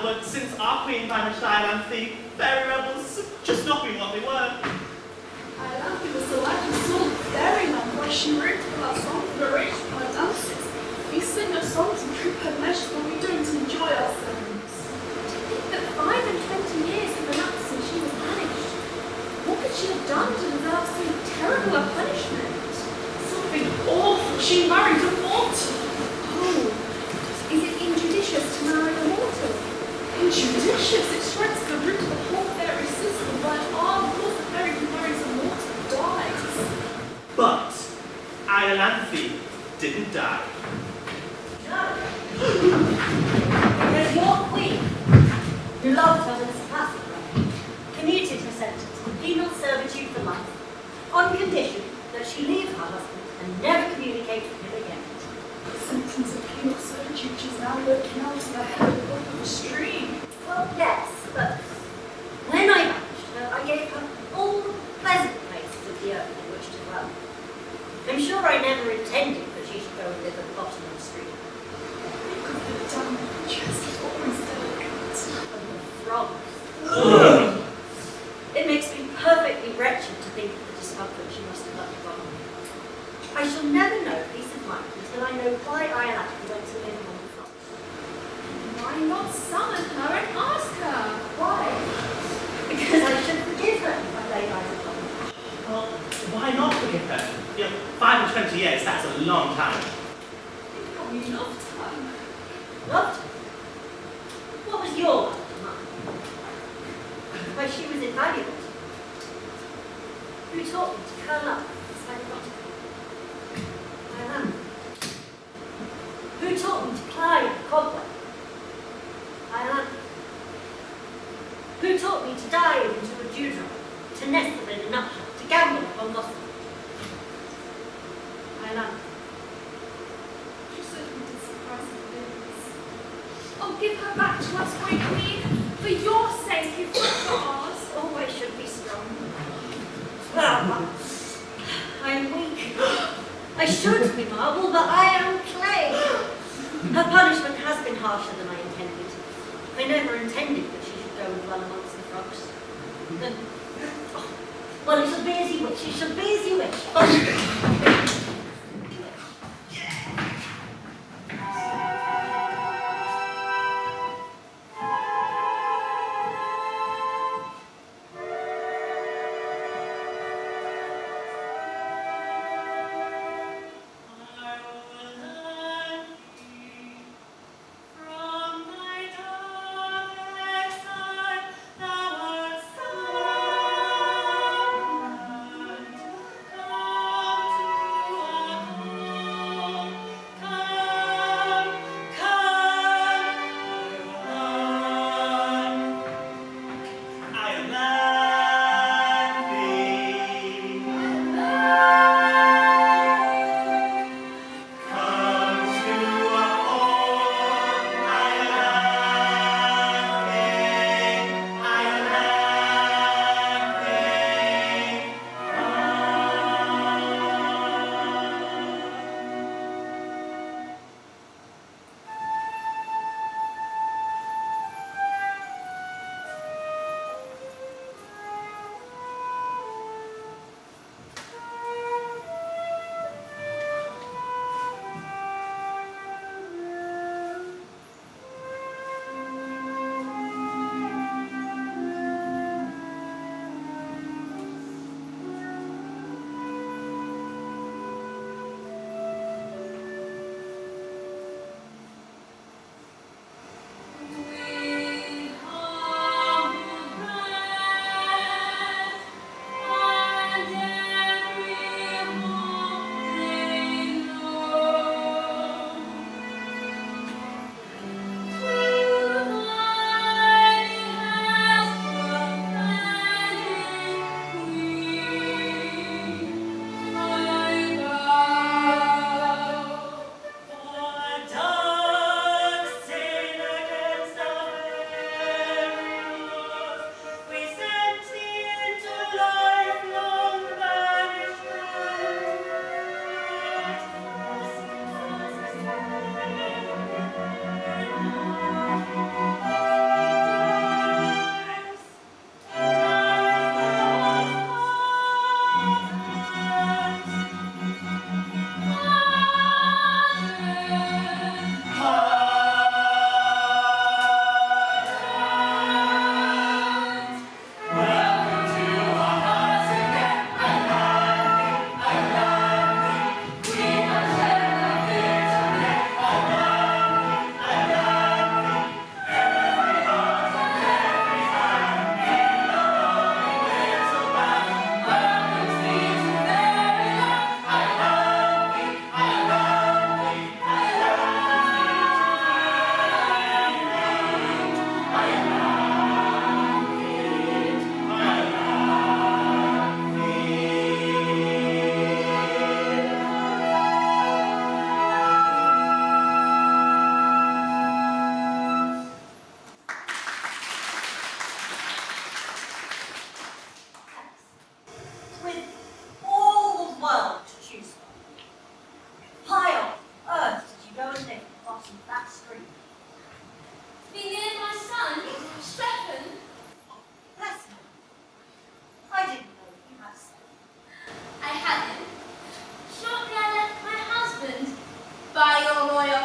But since our queen vanished, Iolanthe, fairy rebels have just not been what they were. Iolanthe was the life and soul of fairyland, where she wrote our songs for the rich of our dances. We sing our songs and troop her measures, but we don't enjoy ourselves. To think that 25 years have elapsed since she was banished. What could she have done to deserve so terrible a punishment? Something awful. She married a mortal. Oh, is it injudicious to marry a mortal? Injudicious? It strikes the root of the whole fairy system. By our laws, the fairy who marries a mortal dies. But Iolanthe didn't die. No. Because your queen, who loved her with a surpassing love, commuted her sentence to penal servitude for life, on condition that she leave her husband and never communicate with him again. The sentence of penal servitude is now lurking out of the head of the stream. Well, yes, but when I banished her, I gave her all the pleasant places of the earth in which to dwell. I'm sure I never intended that she should go and live at the bottom of the stream. Think of the damn chest is always delicate. And the frogs. It makes me perfectly wretched to think of the discomfort she must have undergone. I shall never know peace of mind until I know why I Iolanthe went to live among the flocks. Why not summon her and ask her? Why? Because I should forgive her if I laid eyes upon her. Well, why not forgive her? 5 and 20 years, that's a long time. Think how you loved her. Loved her? What was your love to mine? Why, she was invaluable to me. Who taught me to curl up inside a buttercup? Iolanthe. Who taught me to climb a cobweb? Iolanthe. Who taught me to dive into a dewdrop, to nestle in a nutshell, to gamble upon gossip? Iolanthe. She certainly did surprise me with this. Oh, give her back to us, great queen. For your sake, if not for ours. Always should be strong. Well, I am weak. I should be marble, but I am clay. Her punishment has been harsher than I intended. I never intended that she should go and dwell amongst the frogs. Well, it shall be as you wish. It shall be as you wish. By your royal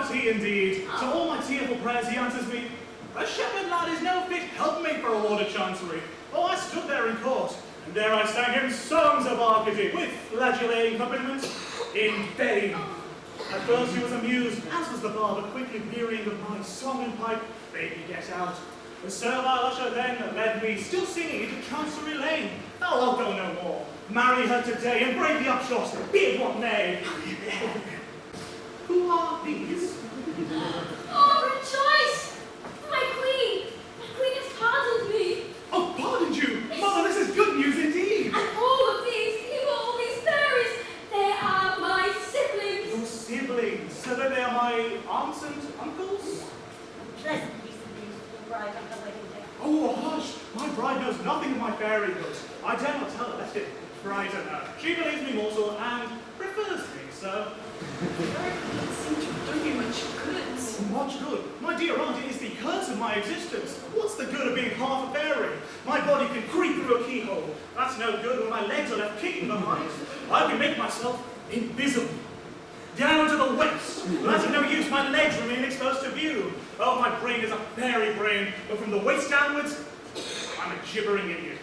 does he indeed. To all my tearful prayers he answers me, "A shepherd lad is no fit helpmate for a lord of chancery." Oh, I stood there in court, and there I sang him songs of Arcady, with flageolet accompaniment, in vain. At first he was amused, as was the barber, quickly wearying of my song and pipe, bade me get out. The servile usher then led me, still singing, into Chancery Lane. Oh, I'll go no more. Marry her today, and brave the upshot, be it what may. Who are these? Oh, rejoice! My queen! My queen has pardoned me! Oh, pardoned you? Mother, this is good news indeed. And all of these, who are all these fairies? They are my siblings! Your siblings? So that they are my aunts and uncles? Pleasant piece of news for the bride on her wedding day. Oh, hush! My bride knows nothing of my fairyhood. I dare not tell her, lest it frighten her. She believes me mortal and prefers me, so... It seems to have done you much good. Much good. My dear aunt, it is the curse of my existence. What's the good of being half a fairy? My body can creep through a keyhole. That's no good when my legs are left kicking behind. I can make myself invisible. Down to the waist. That's of no use. My legs remain exposed to view. Oh, my brain is a fairy brain, but from the waist downwards, I'm a gibbering idiot.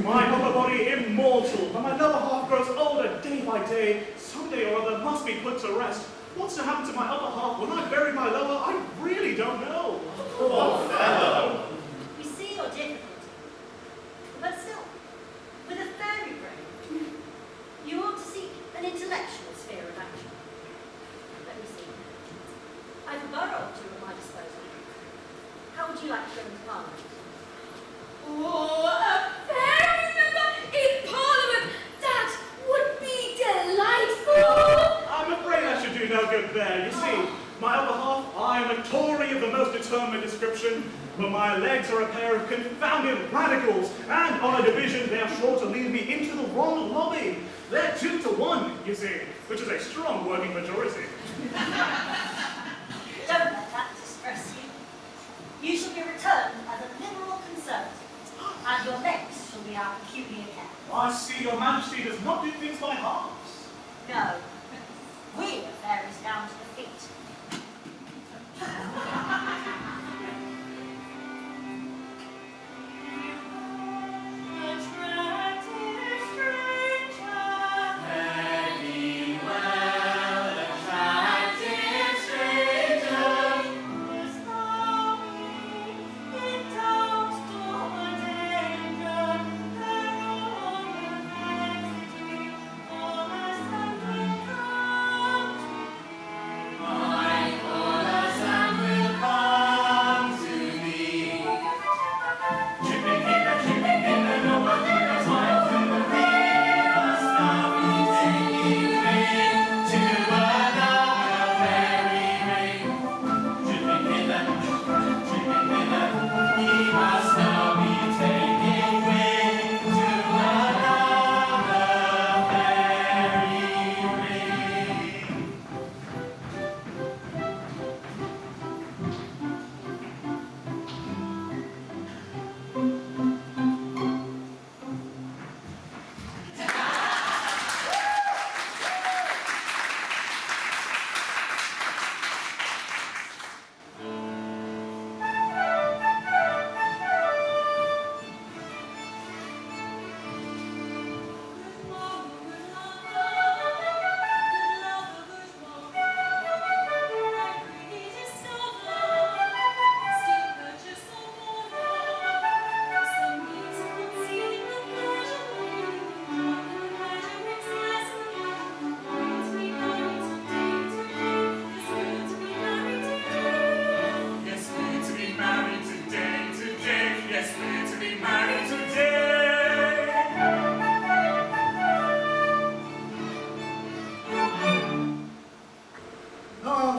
My upper body immortal, but my lower half grows older day by day. Someday or other must be put to rest. What's to happen to my upper half when I bury my lower? I really don't know. Poor fellow. We see your difficulty. But still, with a fairy brain, you ought to seek an intellectual sphere of action. Let me see. I've a borough or two at my disposal. How would you like to go into Parliament? Oh, a fairy member in Parliament! That would be delightful! I'm afraid I should do no good there. You see, my upper half, I am a Tory of the most determined description, but my legs are a pair of confounded radicals, and on a division they are sure to lead me into the wrong lobby. They're 2-to-1, you see, which is a strong working majority. Don't let that distress you. You shall be returned as a liberal conservative, and your legs shall be our peculiar care. I see your majesty does not do things by halves. No, we are fairies down to the feet.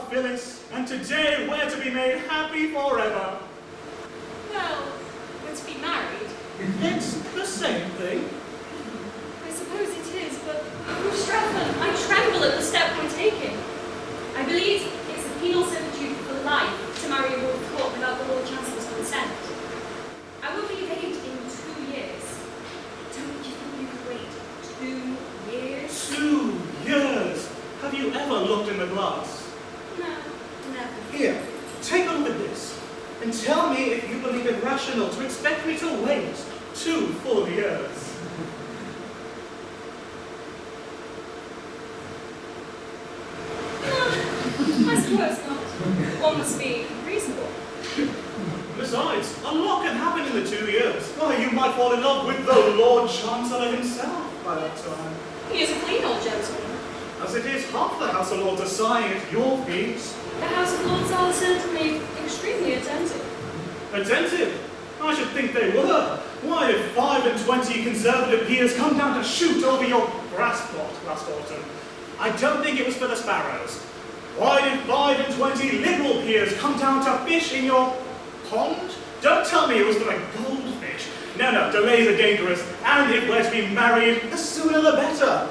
Phyllis, and today we're to be made happy forever. Well, we're to be married. It's the same thing. I suppose it is, but oh, Strephon, I tremble at the step we're taking. I believe it's a penal servitude for life to marry a Lord of Court without the Lord Chancellor's consent. I will be of age in 2 years. Don't you think you could wait 2 years? 2 years? Have you ever looked in the glass? No, never. Here, take a look at this, and tell me if you believe it rational to expect me to wait 2 full years. I suppose not. One must be reasonable. Besides, a lot can happen in the 2 years. Why, you might fall in love with the Lord Chancellor himself by that time. He is a clean old gentleman. As it is, half the House of Lords are sighing at your feet. The House of Lords are certainly extremely attentive. Attentive? I should think they were. Why, if 25 Conservative peers come down to shoot over your grass plot last autumn, I don't think it was for the sparrows. Why did 25 Liberal peers come down to fish in your pond? Don't tell me it was for a goldfish. No, delays are dangerous, and if we're to be married, the sooner the better.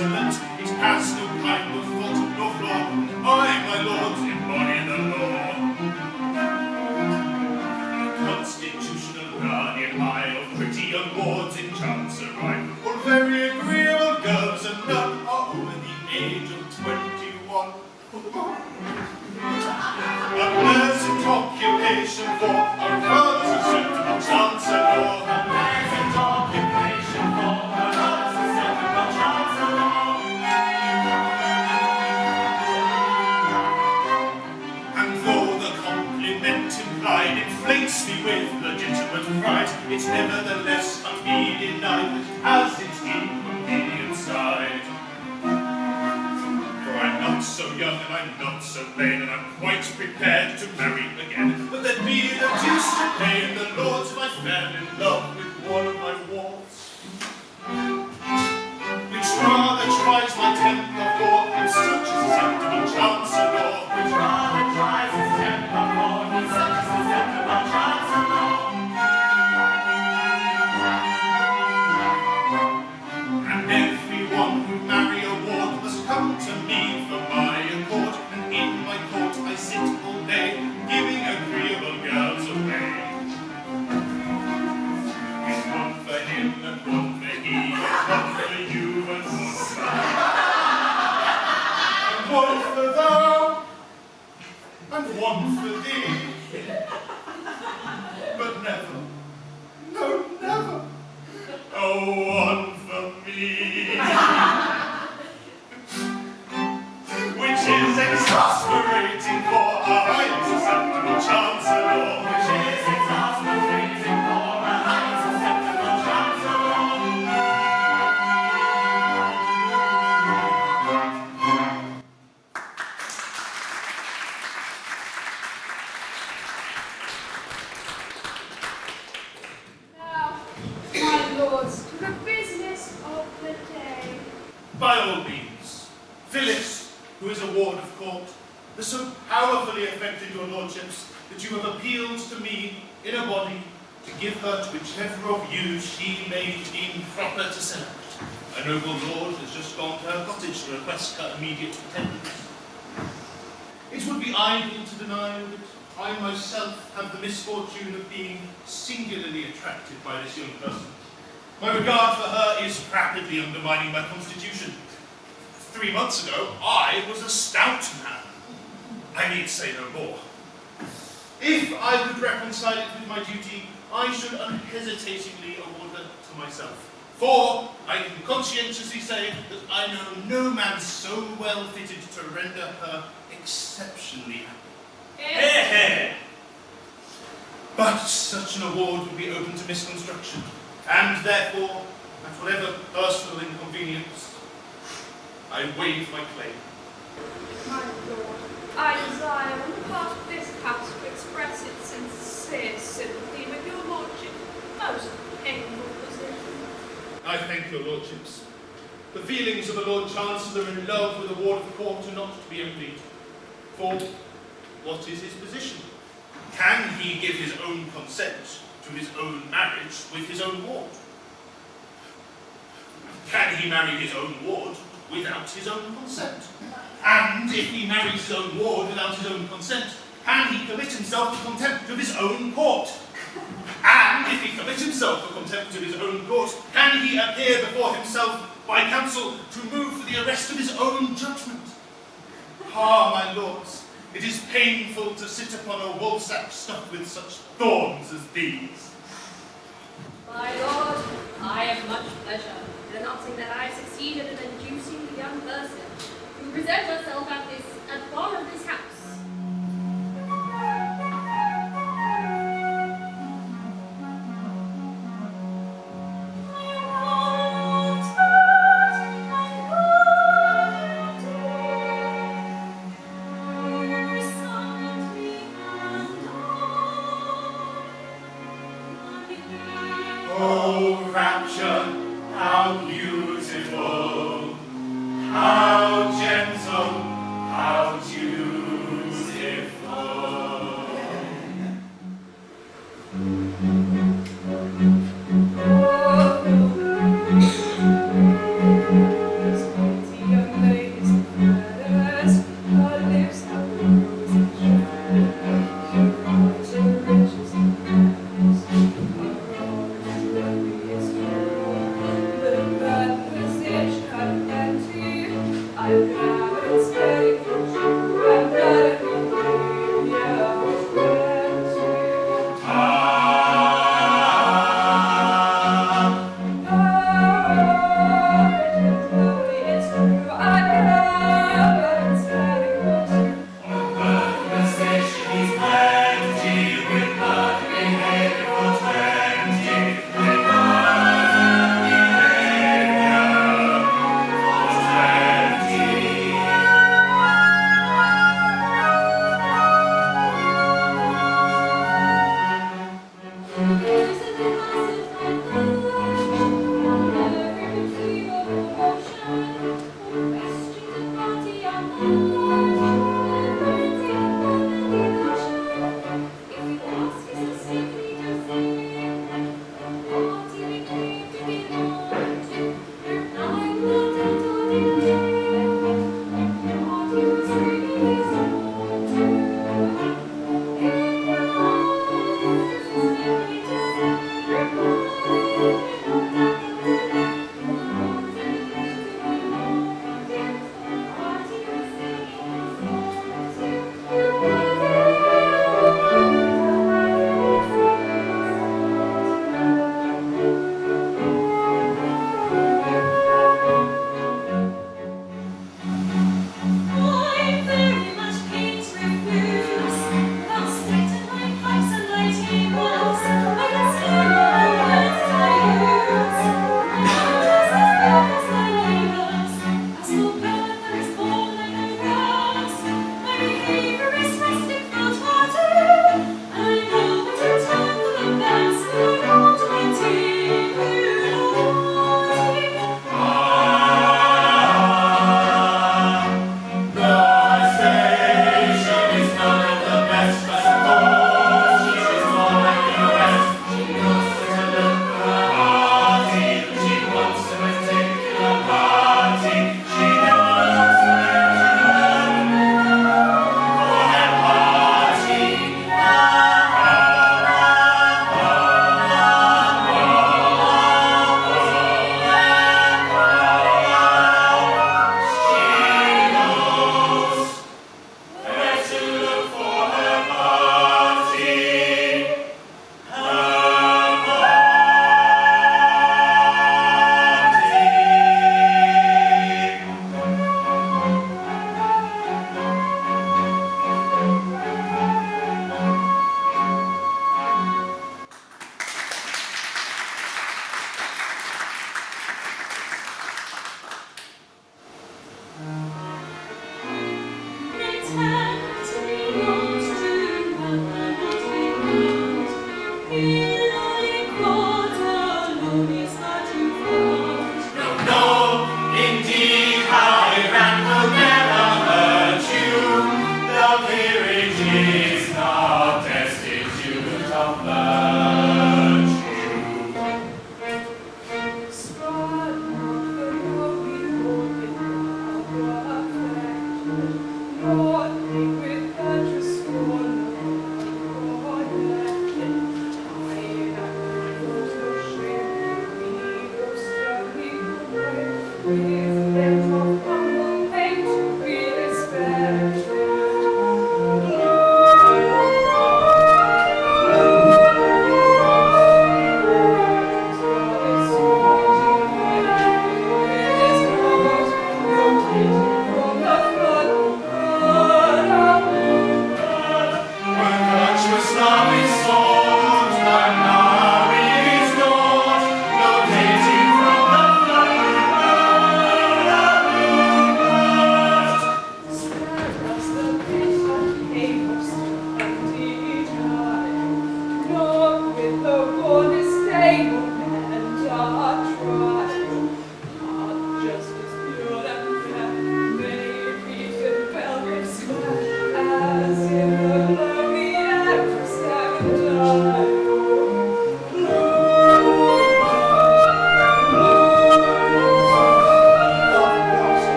excellent. It has no kind of fault nor flaw. I, my lords, embody the law. Constitutional guardian I of pretty young wards in Chancery, all very agreeable girls, and none are over the age of 21. A pleasant occupation for a rather susceptible Chancellor. A pleasant occupation for a rather susceptible Chancellor. And though the compliment implied inflates me with legitimate pride, it's nevertheless can't be denied that it has its inconvenient side. I'm not so young and I'm not so vain, and I'm quite prepared to marry again. But there'd be the deuce to pay in the lords if I fell in love with one of my wards, which rather tries my temper for he's such a susceptible Chancellor. Which rather tries his temper for he's such a susceptible Chancellor. And everyone who marry a ward must come to me for my accord, and in my court I sit all day, giving agreeable girls away. It's one for him and one for he, and one for you and one for and one for thou, and one for thee. But never, no, never, oh, one for me. Which is exasperating for a highly susceptible Chancellor. Which is exasperating for a highly susceptible Chancellor. Now, my lords, to the business of the day. By all means, Phyllis, who is a ward of court, has so powerfully affected your lordships that you have appealed to me in a body to give her to whichever of you she may deem proper to select. A noble lord has just gone to her cottage to request her immediate attendance. It would be idle to deny that I myself have the misfortune of being singularly attracted by this young person. My regard for her is rapidly undermining my constitution. 3 months ago, I was a stout man. I need say no more. If I could reconcile it with my duty, I should unhesitatingly award her to myself. For I can conscientiously say that I know no man so well fitted to render her exceptionally happy. But such an award would be open to misconstruction, and therefore, at whatever personal inconvenience, I waive my claim. My lord, I desire on the part of this house to express its sincere sympathy with your lordship. Most painful position. I thank your lordships. The feelings of a Lord Chancellor in love with a ward of court are not to be envied. For what is his position? Can he give his own consent to his own marriage with his own ward? Can he marry his own ward without his own consent? And if he marries his own ward without his own consent, can he commit himself to contempt of his own court? And if he commit himself to contempt of his own court, can he appear before himself by counsel to move for the arrest of his own judgment? Ah, my lords, it is painful to sit upon a woolsack stuffed with such thorns as these. My lord, I have much pleasure in announcing that I have succeeded in inducing the young person to present herself at the bar of this house. Oh, rapture, how beautiful, how gentle.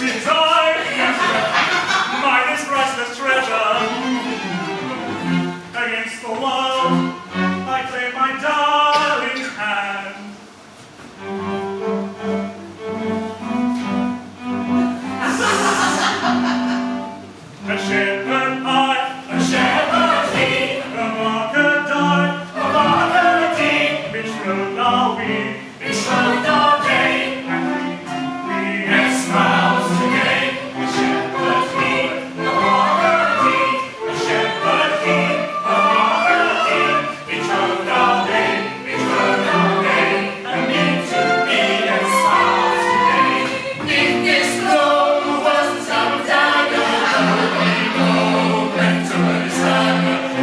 'tis I, mine is priceless treasure. Against the world, I claim my darling's hand. A shepherd I, a shepherd he, a market I, a market he, betrothed are we, betrothed are they, and we espouse today. A shepherd he, a market he, a shepherd he, a market he, betrothed are they, and need to be espoused today. If this love was the time of dagger,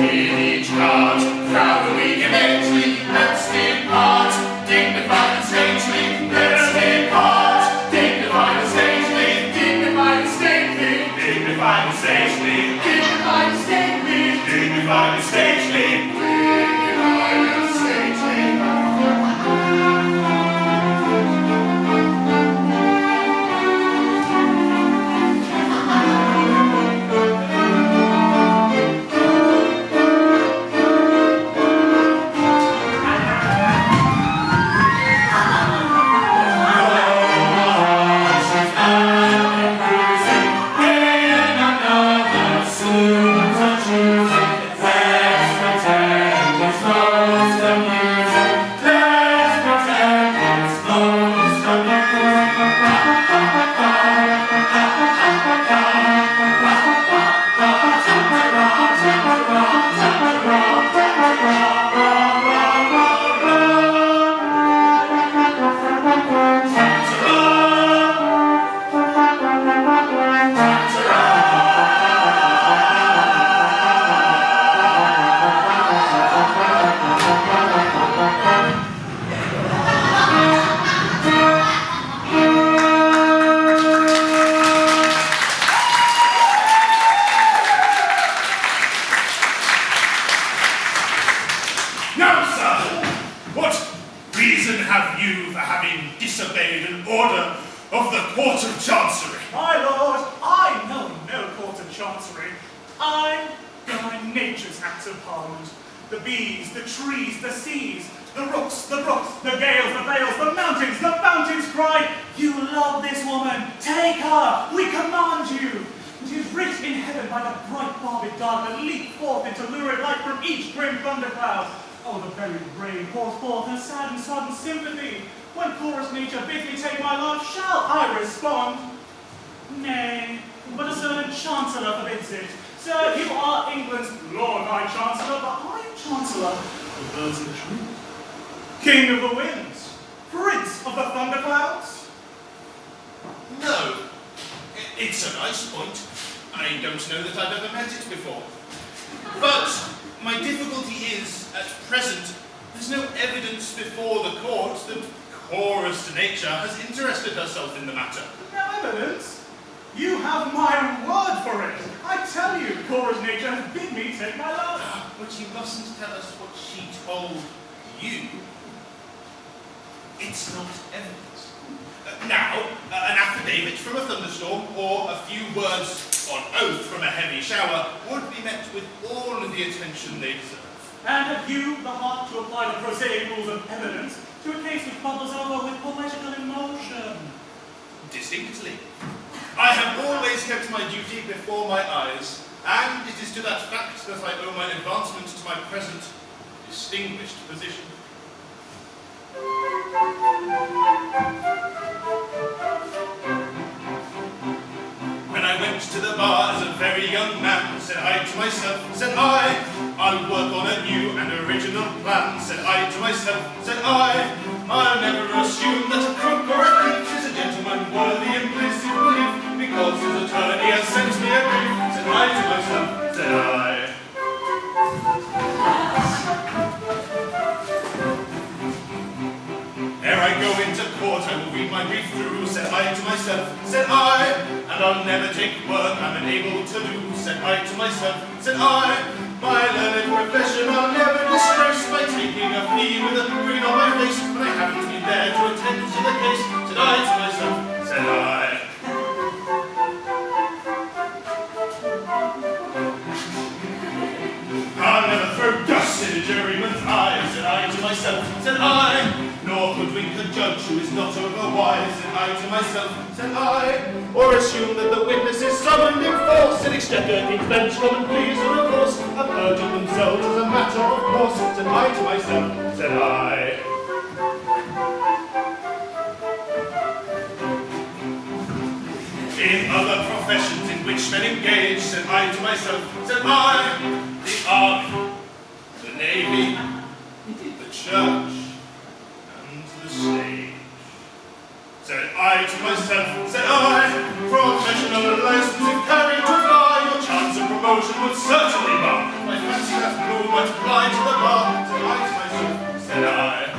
in each heart, proud we immensely, let's depart, dignified and stately, let's depart, dignified and stately, dignified and stately, dignified and stately, dignified and stately, dignified and stately, dignified and stately. Now, sir, what reason have you for having disobeyed an order of the Court of Chancery? My lord, I know no court of chancery. I govern nature's acts of parliament. The bees, the trees, the seas, the rooks, the brooks, the gales, the vales, the mountains cry, you love this woman, take her, we command you. It is writ in heaven by the bright barbed dart that leap forth into lurid light from each grim thundercloud. Oh, the very rain pours forth her sad and sudden sympathy. When chorus nature bids me take my love, shall I respond? Nay, but a certain Chancellor forbids it. Sir, you are England's Lord High Chancellor, but I am Chancellor of the birds of the tree, King of the winds, Prince of the thunderclouds. No. It's a nice point. I don't know that I've ever met it before. But my difficulty is, at present, there's no evidence before the court that chorus nature has interested herself in the matter. No evidence? You have my word for it. I tell you, chorus nature has bid me take my love. But you mustn't tell us what she told you. It's not evidence. Now, an affidavit from a thunderstorm or a few words on oath from a heavy shower would be met with all of the attention they deserve. And have you the heart to apply the prosaic rules of evidence to a case which bubbles over with poetical emotion? Distinctly. I have always kept my duty before my eyes, and it is to that fact that I owe my advancement to my present distinguished position. When I went to the bar as a very young man, said I to myself, said I'll work on a new and original plan. Said I to myself, said I'll never assume that a crook or a thief is a gentleman worthy implicit belief, because his attorney has sent me a brief. Said I to myself, said I. Ere I go into court, I will read my brief through. Said I to myself, said I, and I'll never take work I'm unable to do. Said I to myself, said I, my learned profession I'll never disgrace by taking a fee with a grin on my face, but I haven't been there to attend to the case. Said I to myself, said I. juryman's eye, said I to myself, said I, nor hoodwink a judge who is not overwise, said I to myself, said I, or assume that the witness is summoned in force, and Exchequer, King's Bench, Common Pleas, and of course, have perjured themselves as a matter of course, said I to myself, said I. In other professions in which men engage, said I to myself, said I, the army, the navy, the church, and the stage. Said I to myself, said I, professional license if carried to fly, your chance of promotion would certainly bar. My fancy that blue might fly to the bar, said I to myself, said I.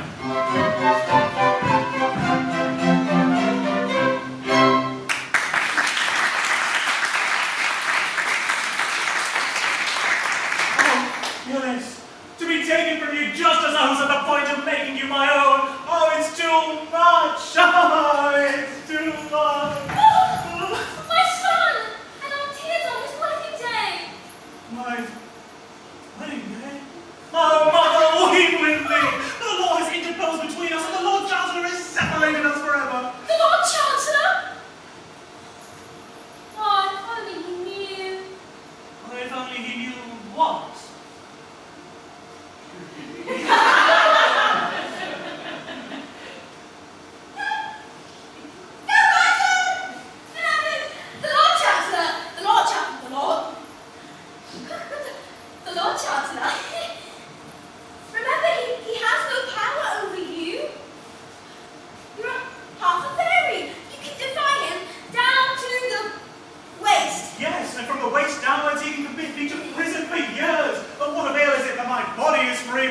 Willis, to be taken from you just as I was at the point of making you my own. Oh, it's too much. Oh, it's too much. Oh, my son! And our tears on his wedding day. My wedding day? Oh, Mother, weep with me. The law has interposed between us, and the Lord Chancellor has separated us forever. The Lord Chancellor? Oh, if only he knew. Oh, if only he knew what?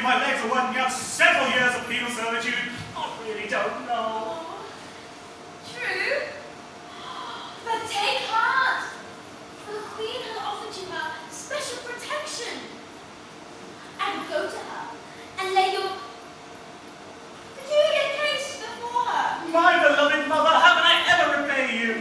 My legs are working out several years of penal servitude. I really don't know. True. But take heart, for the Queen has offered you her special protection. And go to her and lay your peculiar case before her. My beloved mother, how can I ever repay you?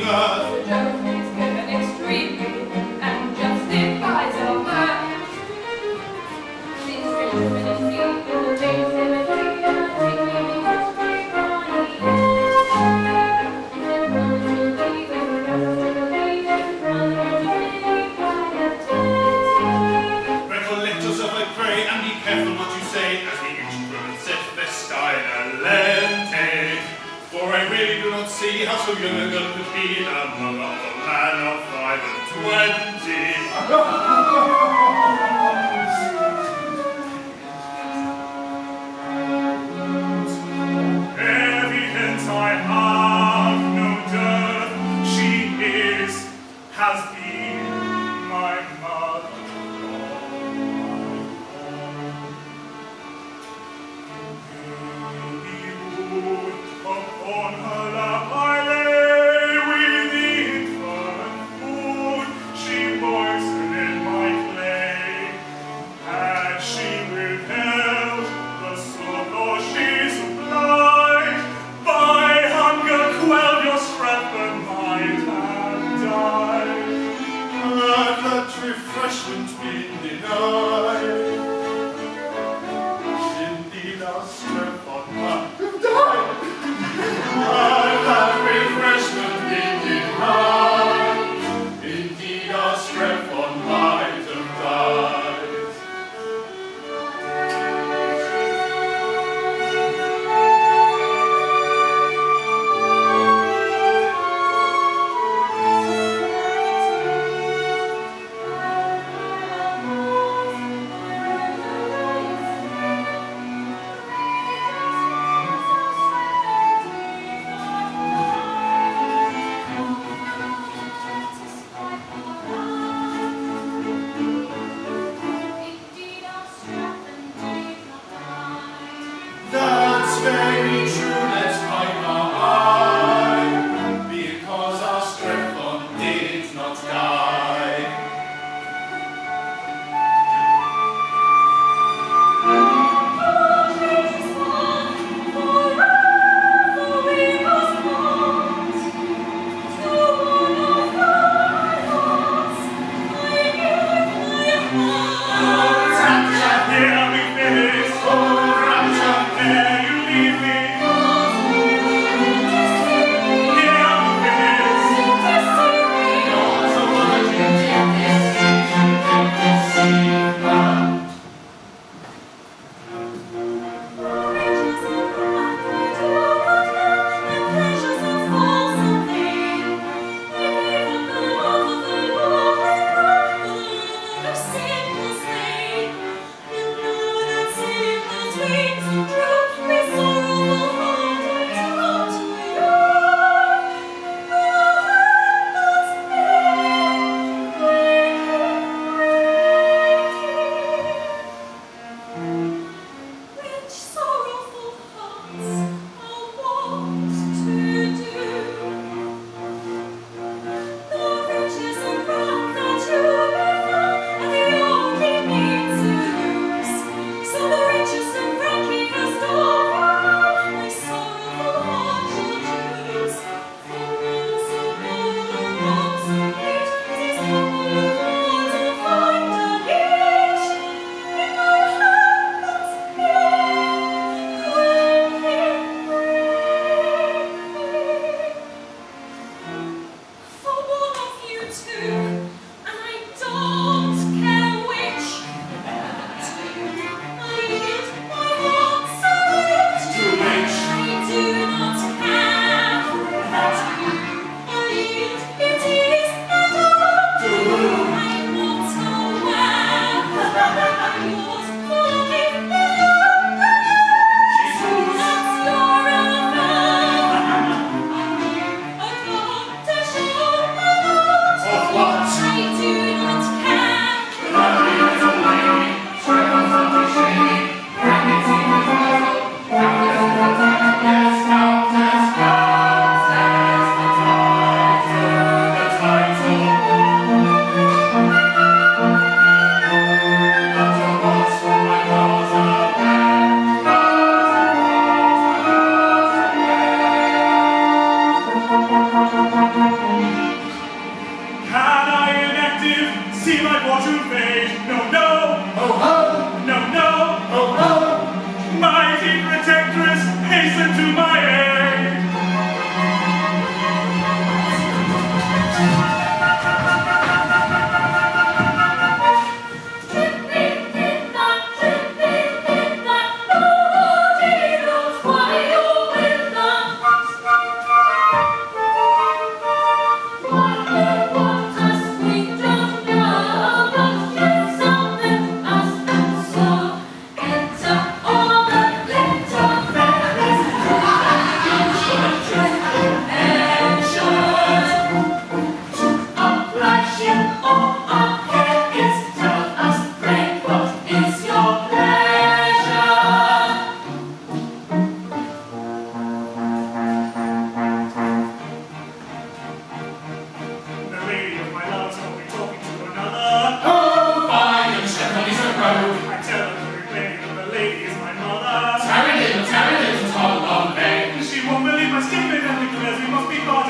queening earth. The joke is given extremely and justifies our mirth. These rich ministry in the base symmetry and articulating history body. Recollect yourself, I pray, and be careful what you say, as the instrument set Vestine Lente. For I really do not see how so young a girl could be the mother of a man of 25. Evidence I have no dearth. She has been my mother. Upon her lap I lay with the infant food. She moistened my clay. Had she withheld the succor she supplied, by hunger quelled your Strephon might have died. Had that refreshment been denied, indeed our Strephon might have died. Had that refreshment been denied, indeed our Strephon might have died. That's very true, let's pipe our eye, because our Strephon did not die. Hear me, Phyllis. Oh, rapture, Ere you leave me. Hear me, Phyllis. not a word you can deceive her. Which sorrowful hearts are wont to do. The riches and rank that you may find are the only means to lose. So the richest and rankingest of all my sorrowful heart shall choose. For none so noble and none so great as his humble lot to find a niche in my heart's for one of you two, and I don't care which. I yield my heart so rich. To which? I do not care. I yield it is and all. To whom? I'm not aware. Yours forgive me, Jesus. that's your affair. A condition Of what? I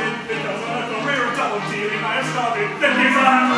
started because of a career of double dealing I have started. Then these are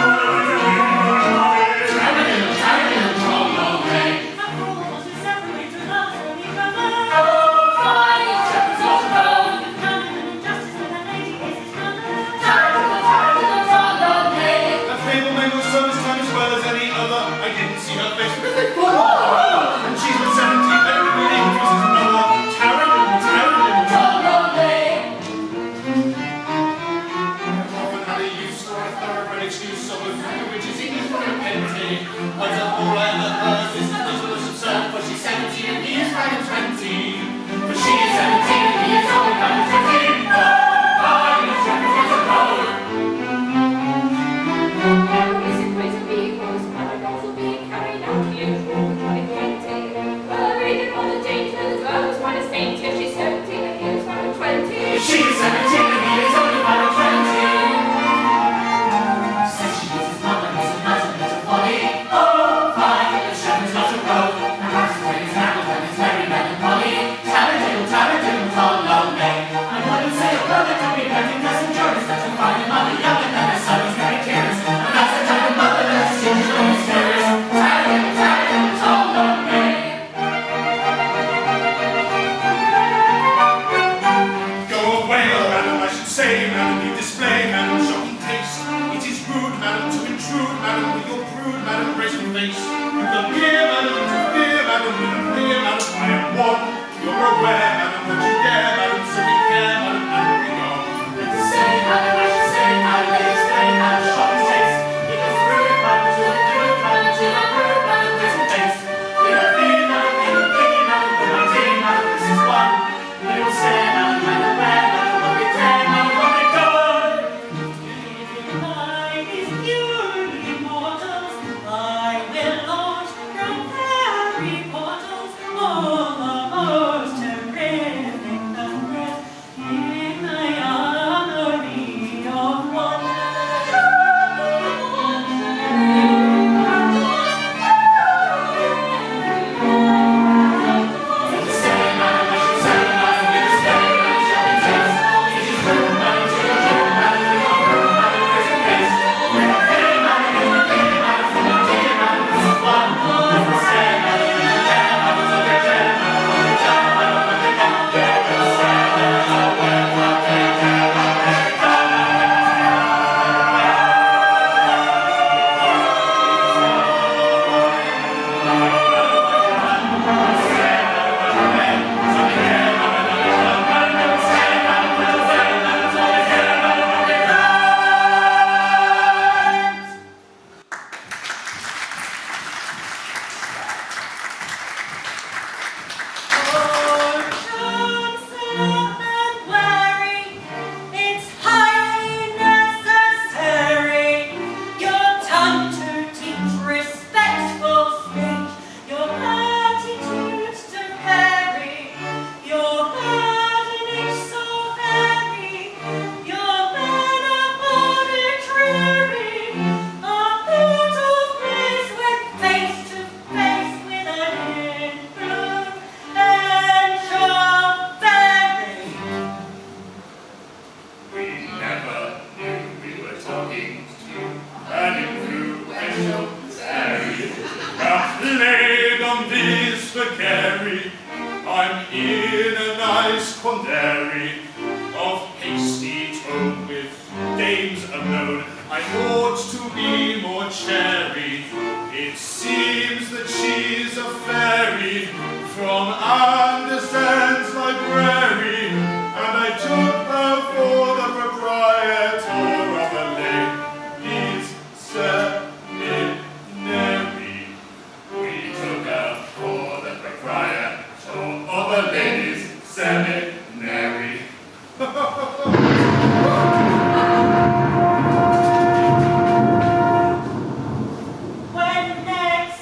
When next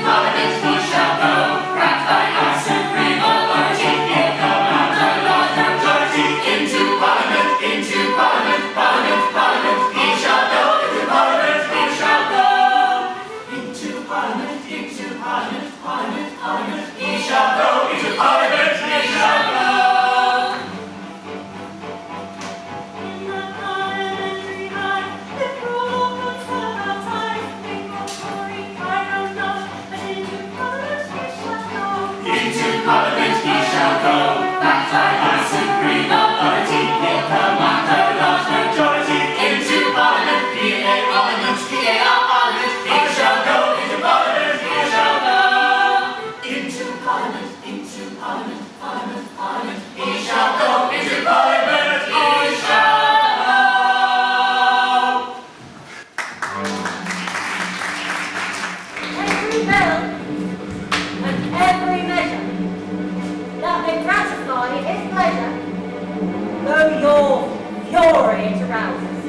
Parliament he shall go, backed by our supreme authority. Here come out a large majority. Into Parliament, Parliament, Parliament, he shall go. Into Parliament, he shall go. Into Parliament, Parliament, Parliament, he shall go. Into Parliament, he shall go. Parliament he shall go, backed by our supreme authority. Here come out a large majority. Into Parliament, Parliament, Parliament, he shall go. Into Parliament, he shall go. Into Parliament, Parliament, Parliament, he shall go. Into Parliament, he shall go. Every bell and every measure that may gratify his pleasure, though your fury it arouses,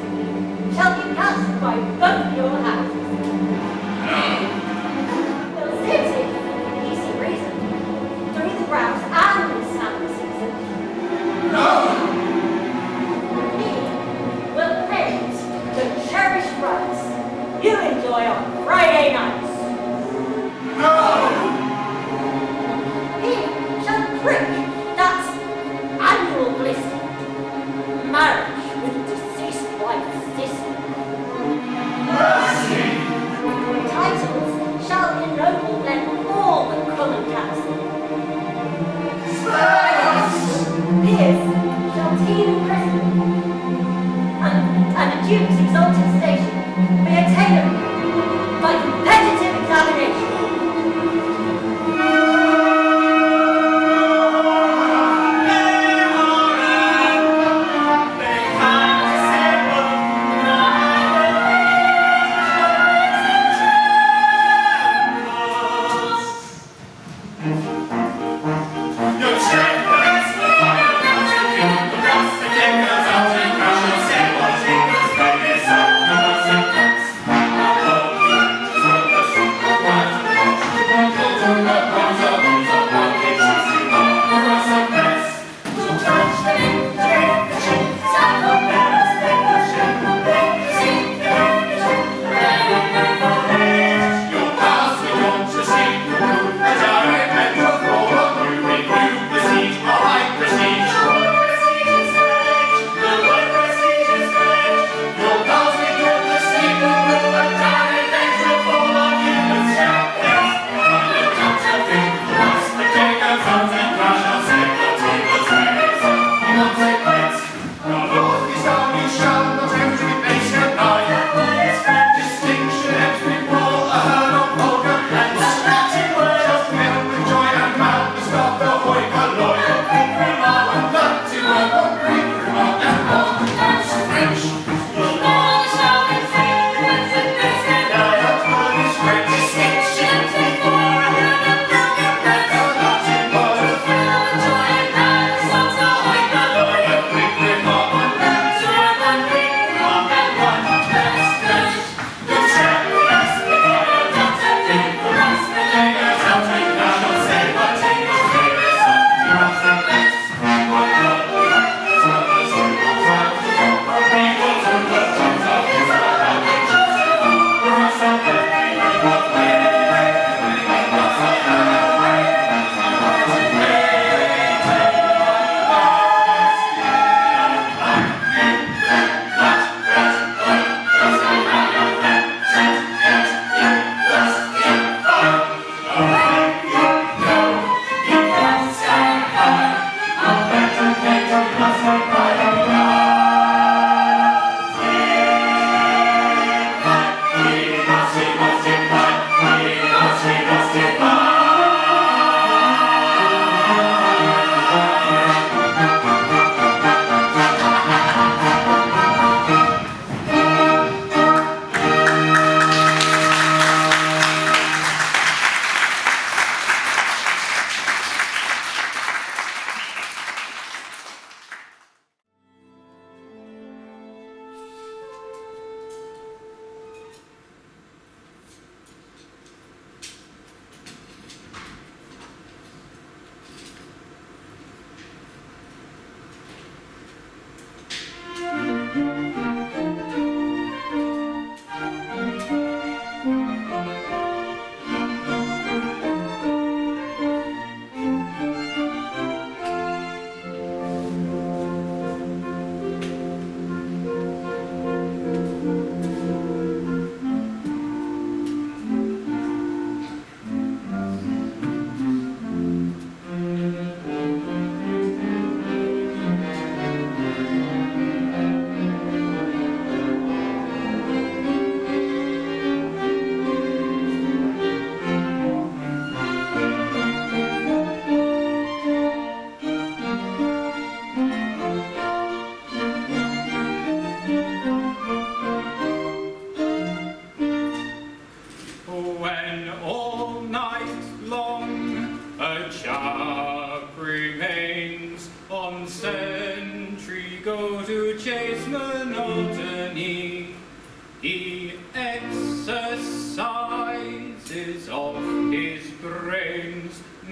shall be cancelled by both your houses. Will sit in easy reason through the grouse and the salmon season. No! He will paint the cherished rights you enjoy on Friday nights. No! He shall prick that annual bliss, marriage with deceased wife's sister. Mercy! Titles shall ennoble then all the common council. Spare us! Peers shall teem in prison, and the Duke's exalted station be attainable by competitive examination. Your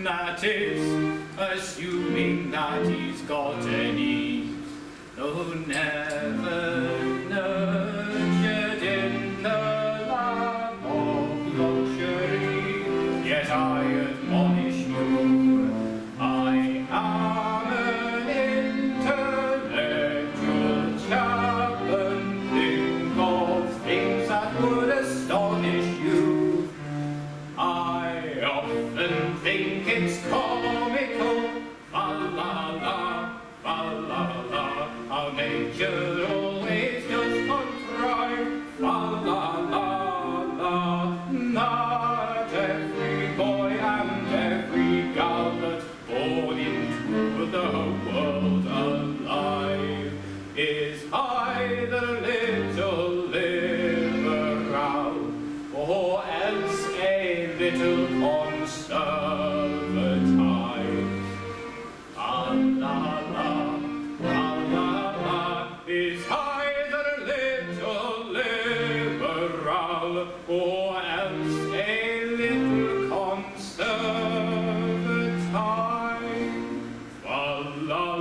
That is, assuming that he's got any, though never nurtured in the lap of luxury. Yet I admonish you, I am an intellectual chap, and think of things that would astonish you. I often think it's comical, fa-la-la, fa-la-la, how nature always does contrive, fa-la-la-la, not every boy and every gal that's born into the world alive is either little liberal or else a little conservative. La-la-la, la-la-la, is either little liberal or else a little conservative. La-la-la.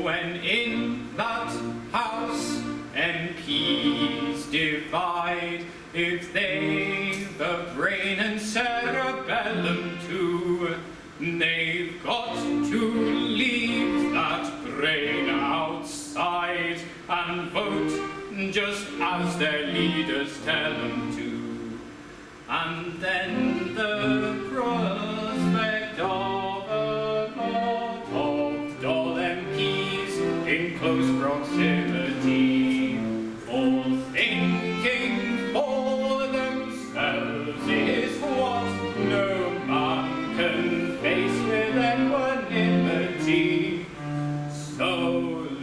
When in that house MPs divide, if they've the brain and cerebellum too, they've got to leave that brain outside and vote just as their leaders tell them to. And then the prospect of a lot of dull MPs in close proximity, all thinking for themselves is what no man can face with equanimity. So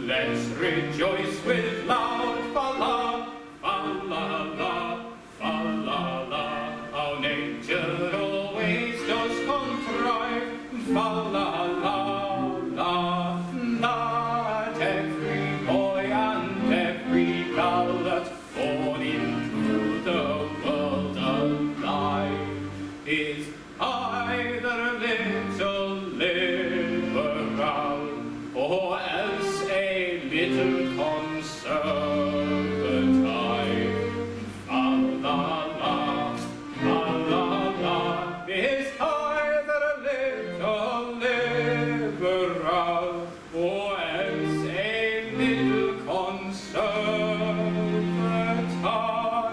let's rejoice with loud fa-la, fa-la-la, fa-la-la. Our nature always does contrive, fa-la-la-la. Not every boy and every girl that's born into the world alive is either little liberal or else a little conservative. Fa-la-la, fa-la-la, is either a little liberal or else a little conservative. Fa-la-la.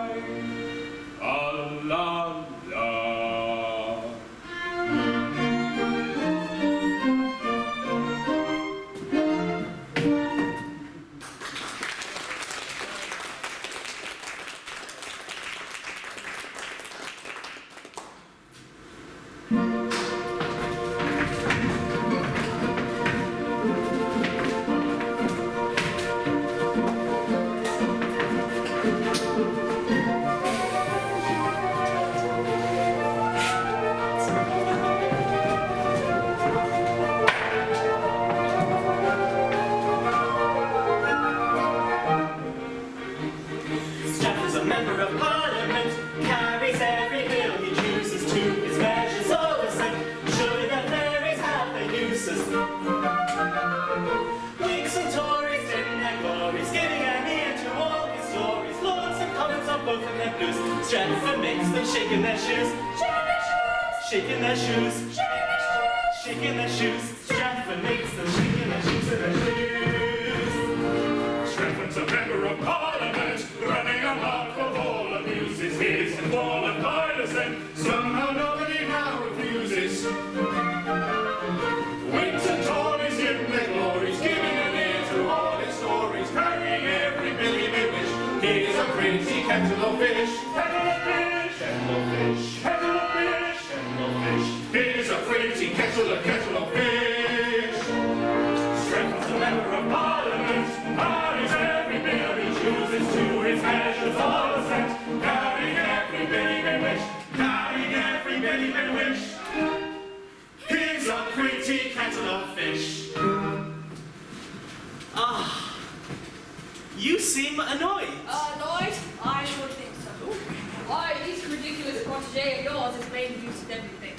Strephon's a member of Parliament, carries every bill he chooses to his measures all the same. Surely the fairies have their uses. Whigs and Tories in their glories, giving an ear to all his stories. Lords and Commons are both in their blues. Strephon makes them shaking their shoes, shaking their shoes, shaking their shoes. Strephon makes them shaking their shoes in their shoes. Strephon's a member of Parliament, running amok of all abuses. His and all of violence, and somehow nobody now refuses. Whigs and Tories in their glories, giving an ear to all his stories, carrying every bill he may wish. He's a pretty kettle of fish, kettle of fish, kettle of fish, kettle of fish, kettle of fish. He's a pretty kettle of fish. Strephon's a member of Parliament, carries every bill he chooses to his measures all assent, carrying every bill he may wish, carrying every bill he may wish. He's a pretty kettle of fish. Ah, You seem annoyed. Annoyed? I should think so. Why, this ridiculous protégé of yours is playing deuce at everything.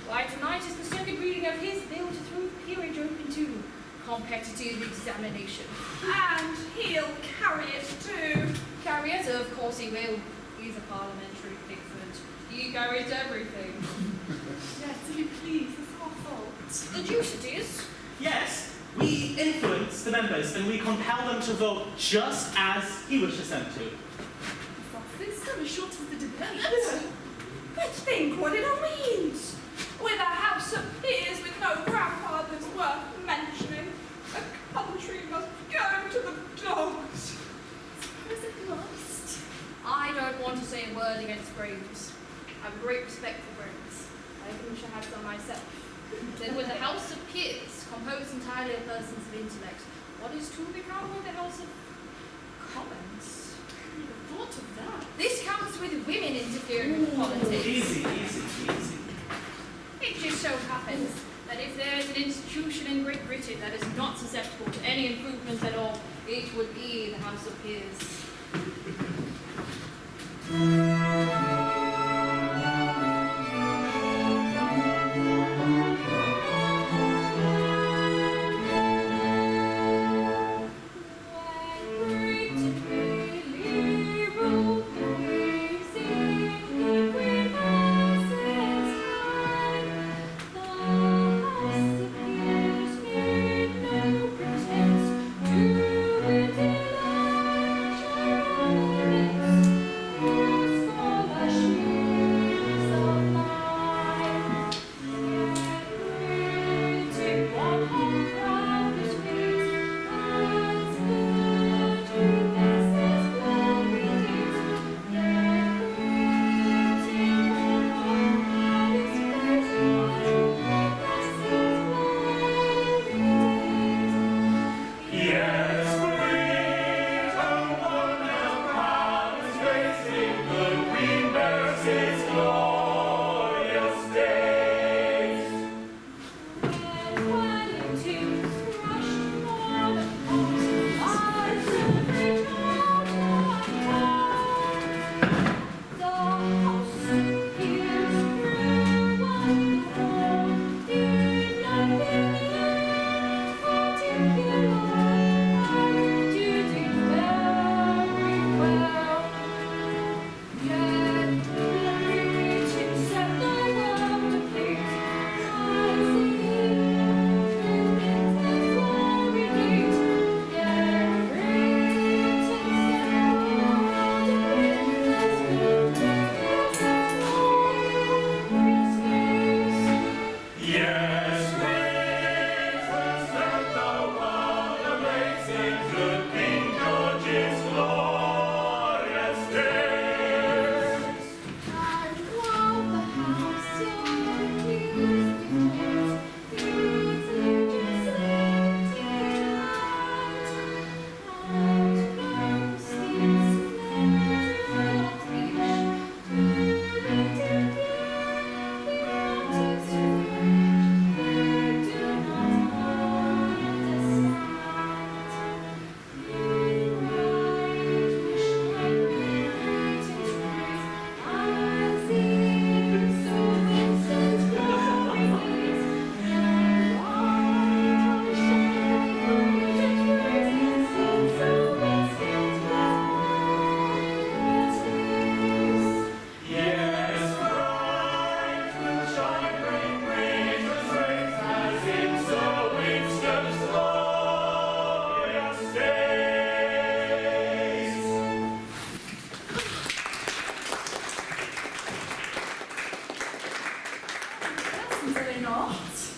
Why, tonight is the second reading of his bill to throw the peerage open to competitive examination. And he'll carry it too. Carry it? Of course he will. He's a parliamentary Pickford. He carries everything. Yes, please, it's our fault. The deuce it is. Yes, we influence the members and we compel them to vote just as he wishes them to. This kind of short of the debate. But think what it all means. With a house of peers with no grandfathers worth mentioning, a country must go to the dogs. Suppose it must. I don't want to say a word against Graves. I have great respect for Graves. I think I should have some myself. Then with the House of Peers, composed entirely of persons of intellect, what is to become of the House of Commons? The thought of that. This comes with women interfering with politics. Easy. It just so happens that if there is an institution in Great Britain that is not susceptible to any improvement at all, it would be the House of Peers.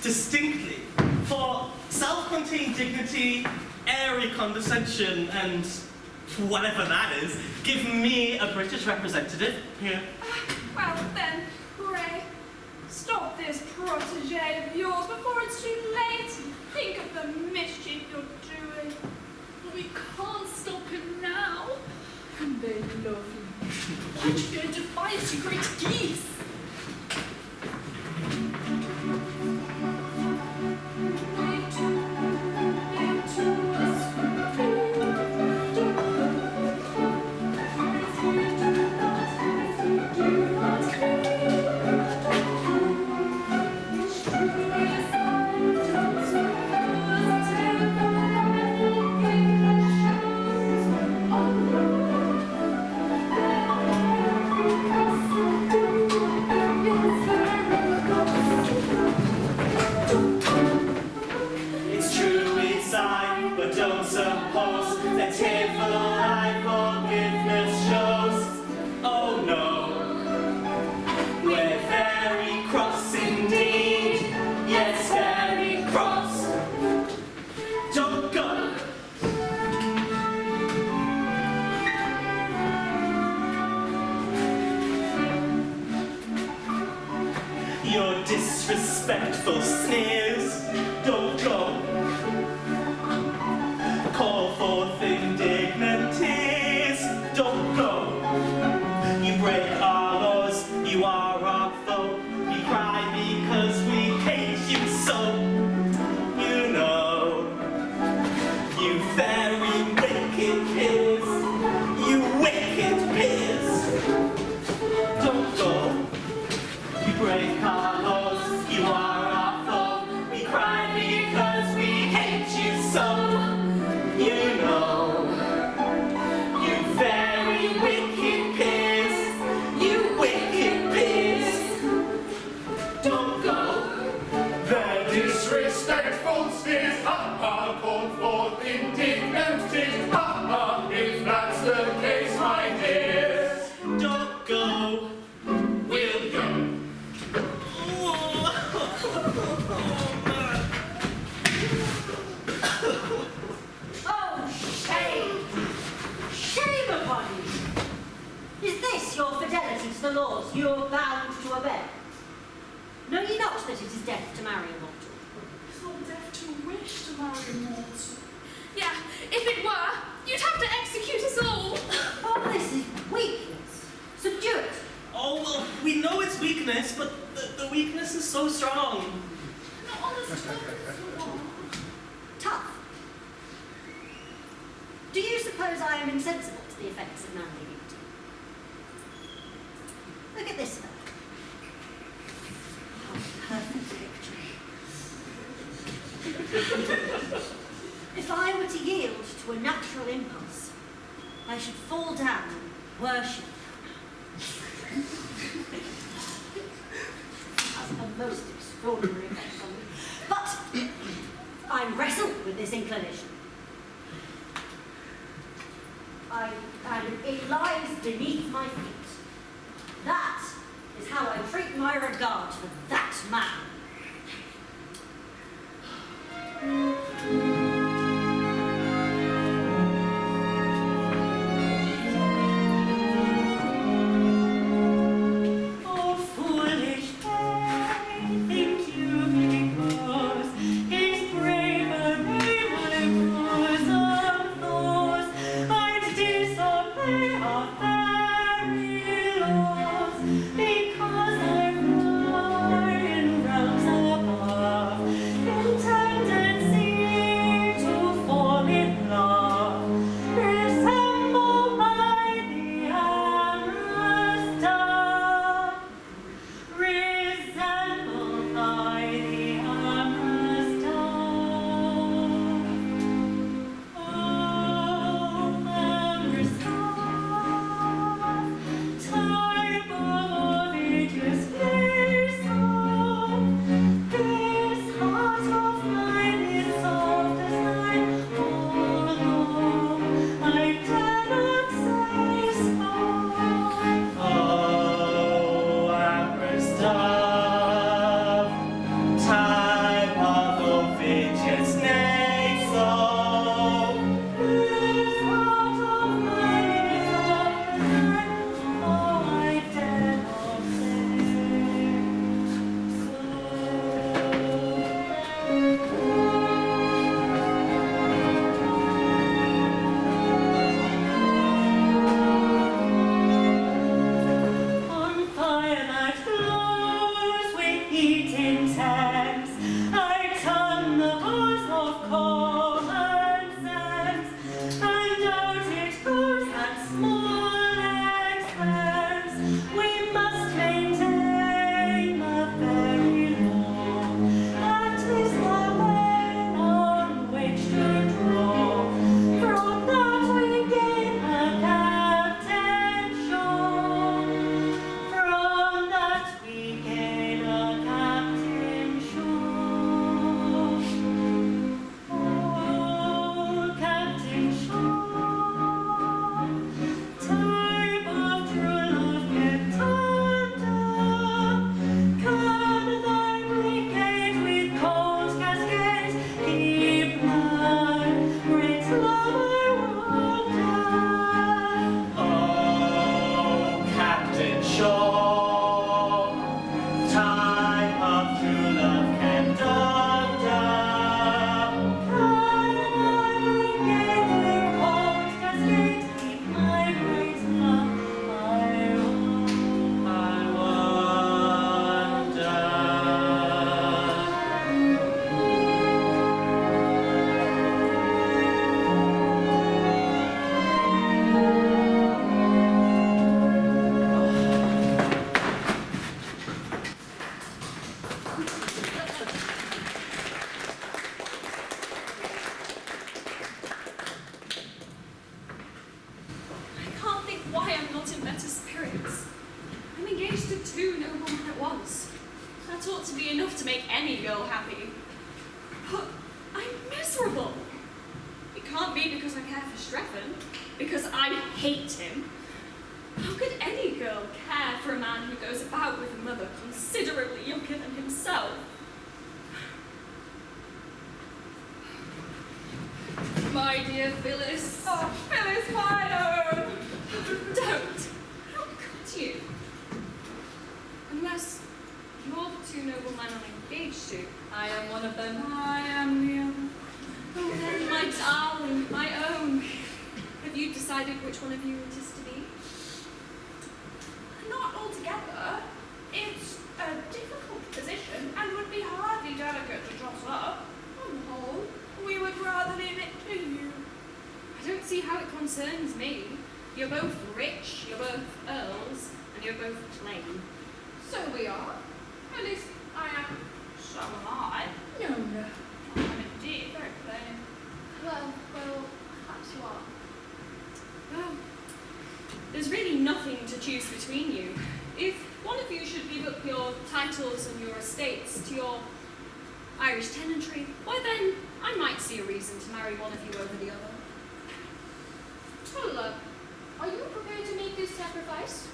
Distinctly. For self-contained dignity, airy condescension, and whatever that is, give me a British representative here. Well then, pray, stop this protégé of yours before it's too late. Think of the mischief you're doing. We can't stop him now. And they love you. Why'd you go in defiance, you great geese? Wait to us, disrespectful sneers. Don't go. Call forth indignities. Don't go. You break our laws, you are our foe. We cry because we hate you so. You know, you very wicked peers. You wicked peers. Don't go. You break our laws, you are our foe. We cry because we hate you so. You know, you very wicked peers. You wicked peers. Don't go. Their disrespectful sneers, ha ha, call forth indignities, ha ha, if that's the case, my dears. Don't go. We'll go. Oh, shame! Shame upon you! Is this your fidelity to the laws you are bound to obey? Know ye not that it is death to marry a mortal? It's not death to wish to marry a mortal. Yeah, if it were, you'd have to execute us all. Oh, this is weakness. Subdue it. Oh, well, we know it's weakness, but the weakness is so strong. Not on the surface. Tough. Do you suppose I am insensible to the effects of manly beauty? Look at this fellow. Oh, perfect victory. If I were to yield to a natural impulse, I should fall down and worship. That's a most extraordinary effect on me. But I wrestle with this inclination. And it lies beneath my feet. That is how I treat my regard for that man. Oh, foolish faith, think you because his bravery will impose on those I'd disobey our fairy laws because I'm flying round But I'm miserable. It can't be because I care for Strephon, because I hate him. How could any girl care for a man who goes about with a mother considerably younger than himself? My dear Phyllis. Oh, Phyllis, my own. Don't. How could you? Unless you're the two noblemen I'm engaged to. I am one of them. I am the other. Oh, then, my darling, my own. Have you decided which one of you it is to be? Not altogether. It's a difficult position and would be hardly delicate to toss up. On the whole, we would rather leave it to you. I don't see how it concerns me. You're both rich, you're both Earls, and you're both plain. So we are. At least I am. So am I. No. I'm indeed very plain. Well, perhaps you are. Well, there's really nothing to choose between you. If one of you should give up your titles and your estates to your Irish tenantry, why then I might see a reason to marry one of you over the other. Tolloller, are you prepared to make this sacrifice?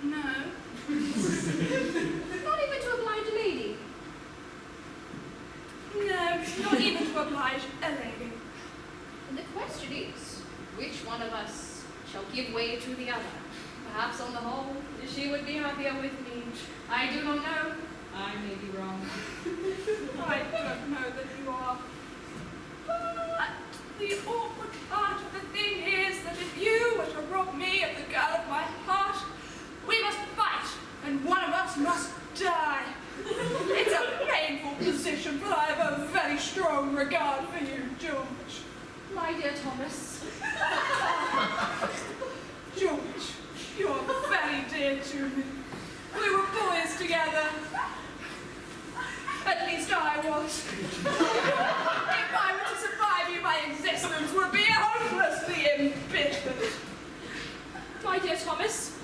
No. Not even to oblige a lady? No, not even to oblige a lady. And the question is, which one of us shall give way to the other? Perhaps on the whole, she would be happier with me. I do not know. I may be wrong. I don't know that you are. But the awkward part of the thing is that if you were to rob me of the girl of my heart, we must fight, and one of us must die. It's a painful position, but I have a very strong regard for you, George. My dear Thomas. George, you're very dear to me. We were boys together. At least I was. If I were to survive you, my existence would be hopelessly embittered. My dear Thomas,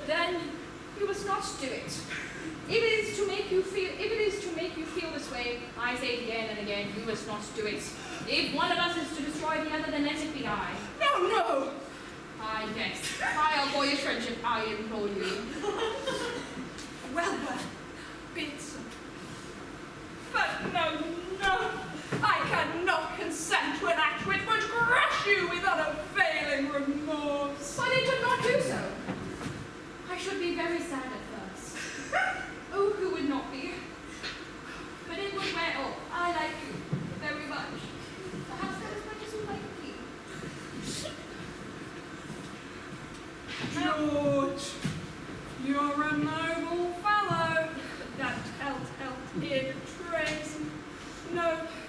then you must not do it. If it is to make you feel this way, I say it again and again, you must not do it. If one of us is to destroy the other, then let it be I. No. Ah, yes. By our boyish friendship, I implore you. Well, be it so. But no, I cannot consent to an act which would crush you with unavailing remorse. But it would not do so. I should be very sad at first. Oh, who would not be? But it would wear off. I like you very much. Perhaps not as much as you like me. George, you're a noble fellow. That telltale tear betrays me. No,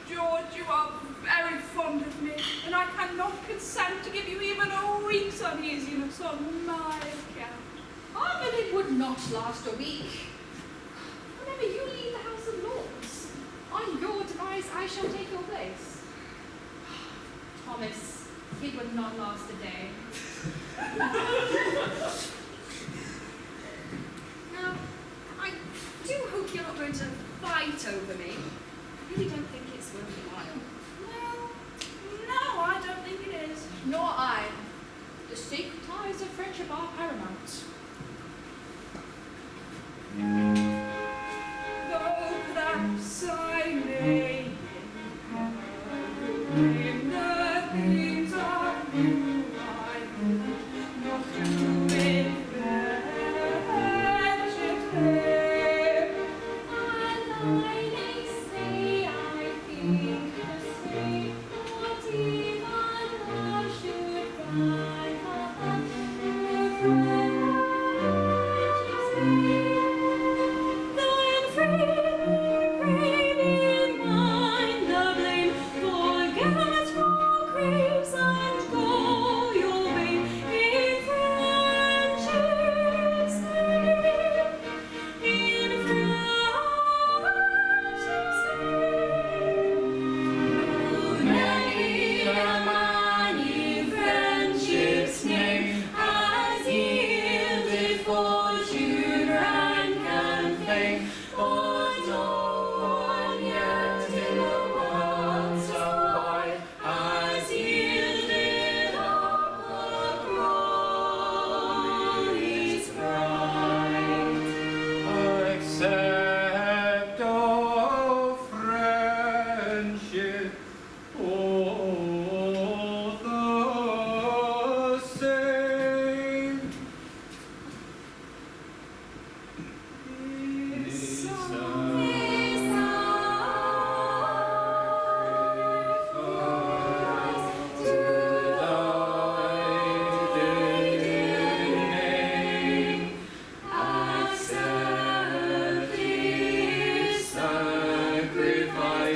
George, you are very fond of me, and I cannot consent to give you even a week's uneasiness on my account. Ah, but it would not last a week. Whenever you leave the House of Lords, on your device I shall take your place. Thomas, it would not last a day. Now, I do hope you're not going to fight over me. I really don't think it's worth your while. No, I don't think it is. Nor I. The sacred ties of friendship are paramount. Though perhaps I may in the things of you I know, not to with friendship's name.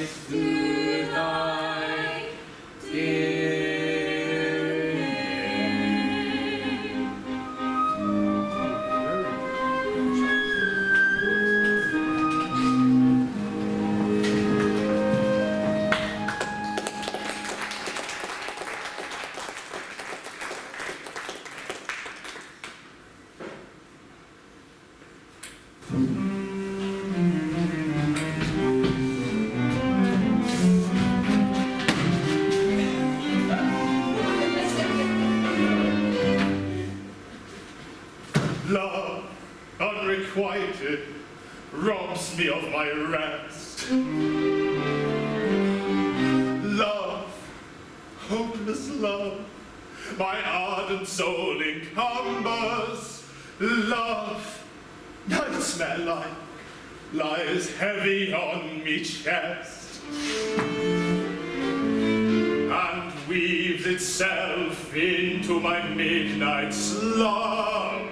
voice to thy dear name. Love, unrequited, robs me of my rest. Love, hopeless love, my ardent soul encumbers. Love, nightmare-like, lies heavy on me chest, and weaves itself into my midnight slumbers.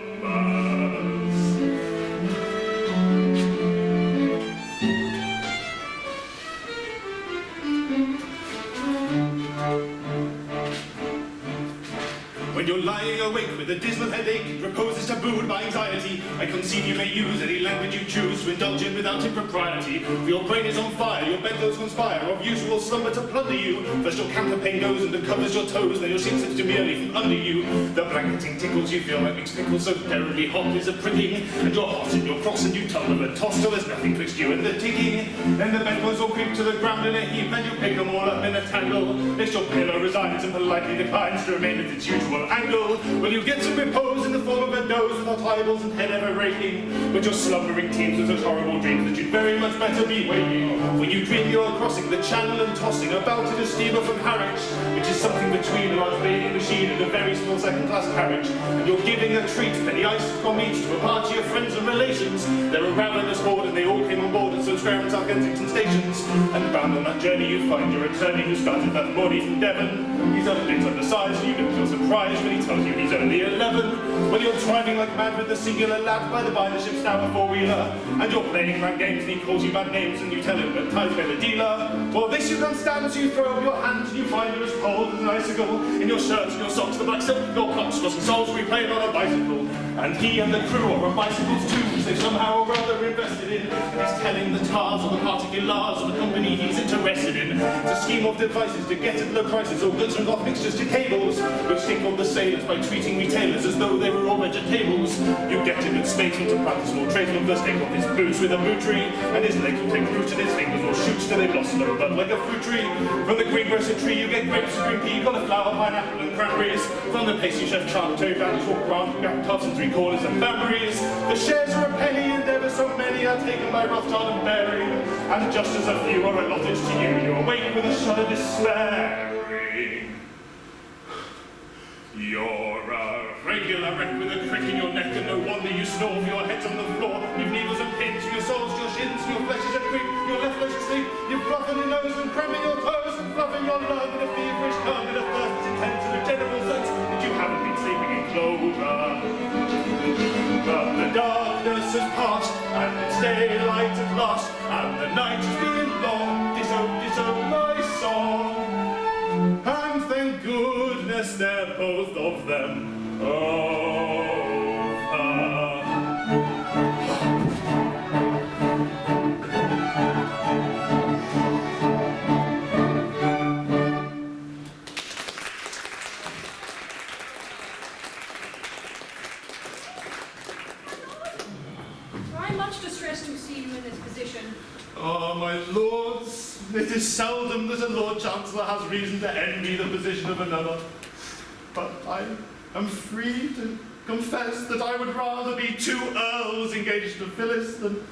When you're lying awake with a dismal headache, repose is tabooed by anxiety. I conceive you may use any language you choose to indulge in without impropriety. For your brain is on fire, your bedclothes conspire of usual slumber to plunder you. First your counterpane goes and uncovers your toes, then your sheet slips demurely from under you. The blanketing tickles you feel like mixed pickles, so terribly hot is a pricking. And you're hot and you're cross and you tumble and toss till there's nothing twixt you and the ticking. Then the bedclothes all creep to the ground in a heap, and you pick them all up in a tangle. Next your pillow resigns and politely declines to remain at its usual angle. Will you get some repose in the form of a doze without eyeballs and head ever raking? But your slumbering teems with such horrible dreams that you'd very much better be waking. When you dream you're crossing the channel and tossing about in a steamer from Harwich, which is something between a large bathing machine and a very small second-class carriage. And you're giving a treat, penny iced from each, to a party of friends and relations. They're a ravenous horde and they all came on board at some Square and South Kensington stations. And bound on that journey you find your attorney who started that morning from Devon. He's a bit undersized and you don't feel surprised when he tells you he's only 11. When you're driving like mad with the singular lad by the ship's tower four-wheeler, and you're playing rank games and he calls you bad names and you tell him that time's been a dealer. Well, this you can't stand, so you throw up your hands and you find you're as cold as an icicle. In your shirts and your socks, the black silk, your clocks, crossing Salisbury playing on a bicycle. And he and the crew are on bicycles too, which they've somehow or other invested in. And he's telling the tars or the particulars of the company he's interested in. It's a scheme of devices to get at low prices, all goods from off mixtures to cables, which tickle the sailors by treating retailers as though they were all vegetables. You get him in spaceman to practice small tradesman first take off his boots with a boot tree, and his legs will take root and his fingers will shoot till they blossom and bud like a fruit tree. From the greengrocer tree you get grapes, green pea, cauliflower, pineapple and cranberries. From the pastry chef charcuterie vanish walk round, grab tubs and 3/4 and Banburys. The shares are a penny and ever so many are taken by Rothschild and Berry. And just as a few are allotted to you, you awake with a shudder despairing. You're a regular wreck with a crick in your neck, and no wonder you snore for your head's on the floor. You've needles and pins from your soles to your shins, and your flesh is a creep, your left leg is sleep. You've fluffing your nose and cramming your toes, and fluffing your lung in a feverish tongue, and a thirst that's intense in a general sense that you haven't been sleeping in clover. But the darkness has passed, and it's daylight at last, and the night has been long. Ditto, ditto, my song. And thank goodness they're both of them over. I'm much distressed to see you in this position. Oh, my lords, it is seldom that a Lord Chancellor has reason to envy the position of another. But I am free to confess that I would rather be 2 earls engaged to Phyllis than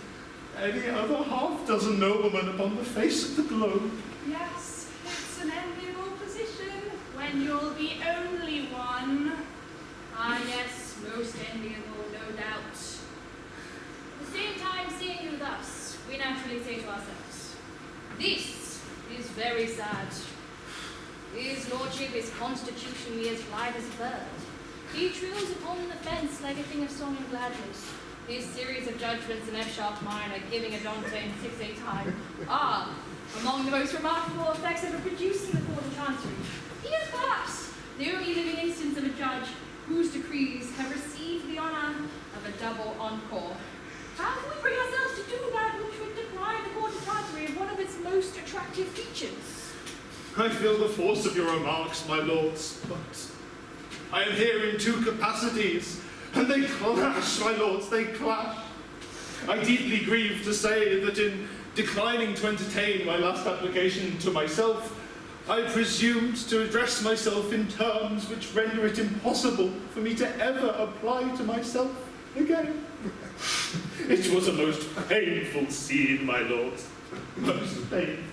any other half-dozen noblemen upon the face of the globe. Yes, it's an enviable position when you're the only one. Ah, yes, most enviable, no doubt. At the same time, seeing you thus, we naturally say to ourselves, this is very sad. His lordship is constitutionally as light as a bird. He trills upon the fence like a thing of song and gladness. these series of judgments in F-sharp minor, giving a Dante in 6/8 time, are among the most remarkable effects ever produced in the Court of Chancery. He is perhaps the only living instance of a judge whose decrees have received the honour of a double encore. How can we bring ourselves to do that which would deprive the Court of Chancery of one of its most attractive features? I feel the force of your remarks, my lords, but I am here in two capacities, and they clash, my lords, they clash. I deeply grieve to say that in declining to entertain my last application to myself, I presumed to address myself in terms which render it impossible for me to ever apply to myself again. It was a most painful scene, my lords, most painful.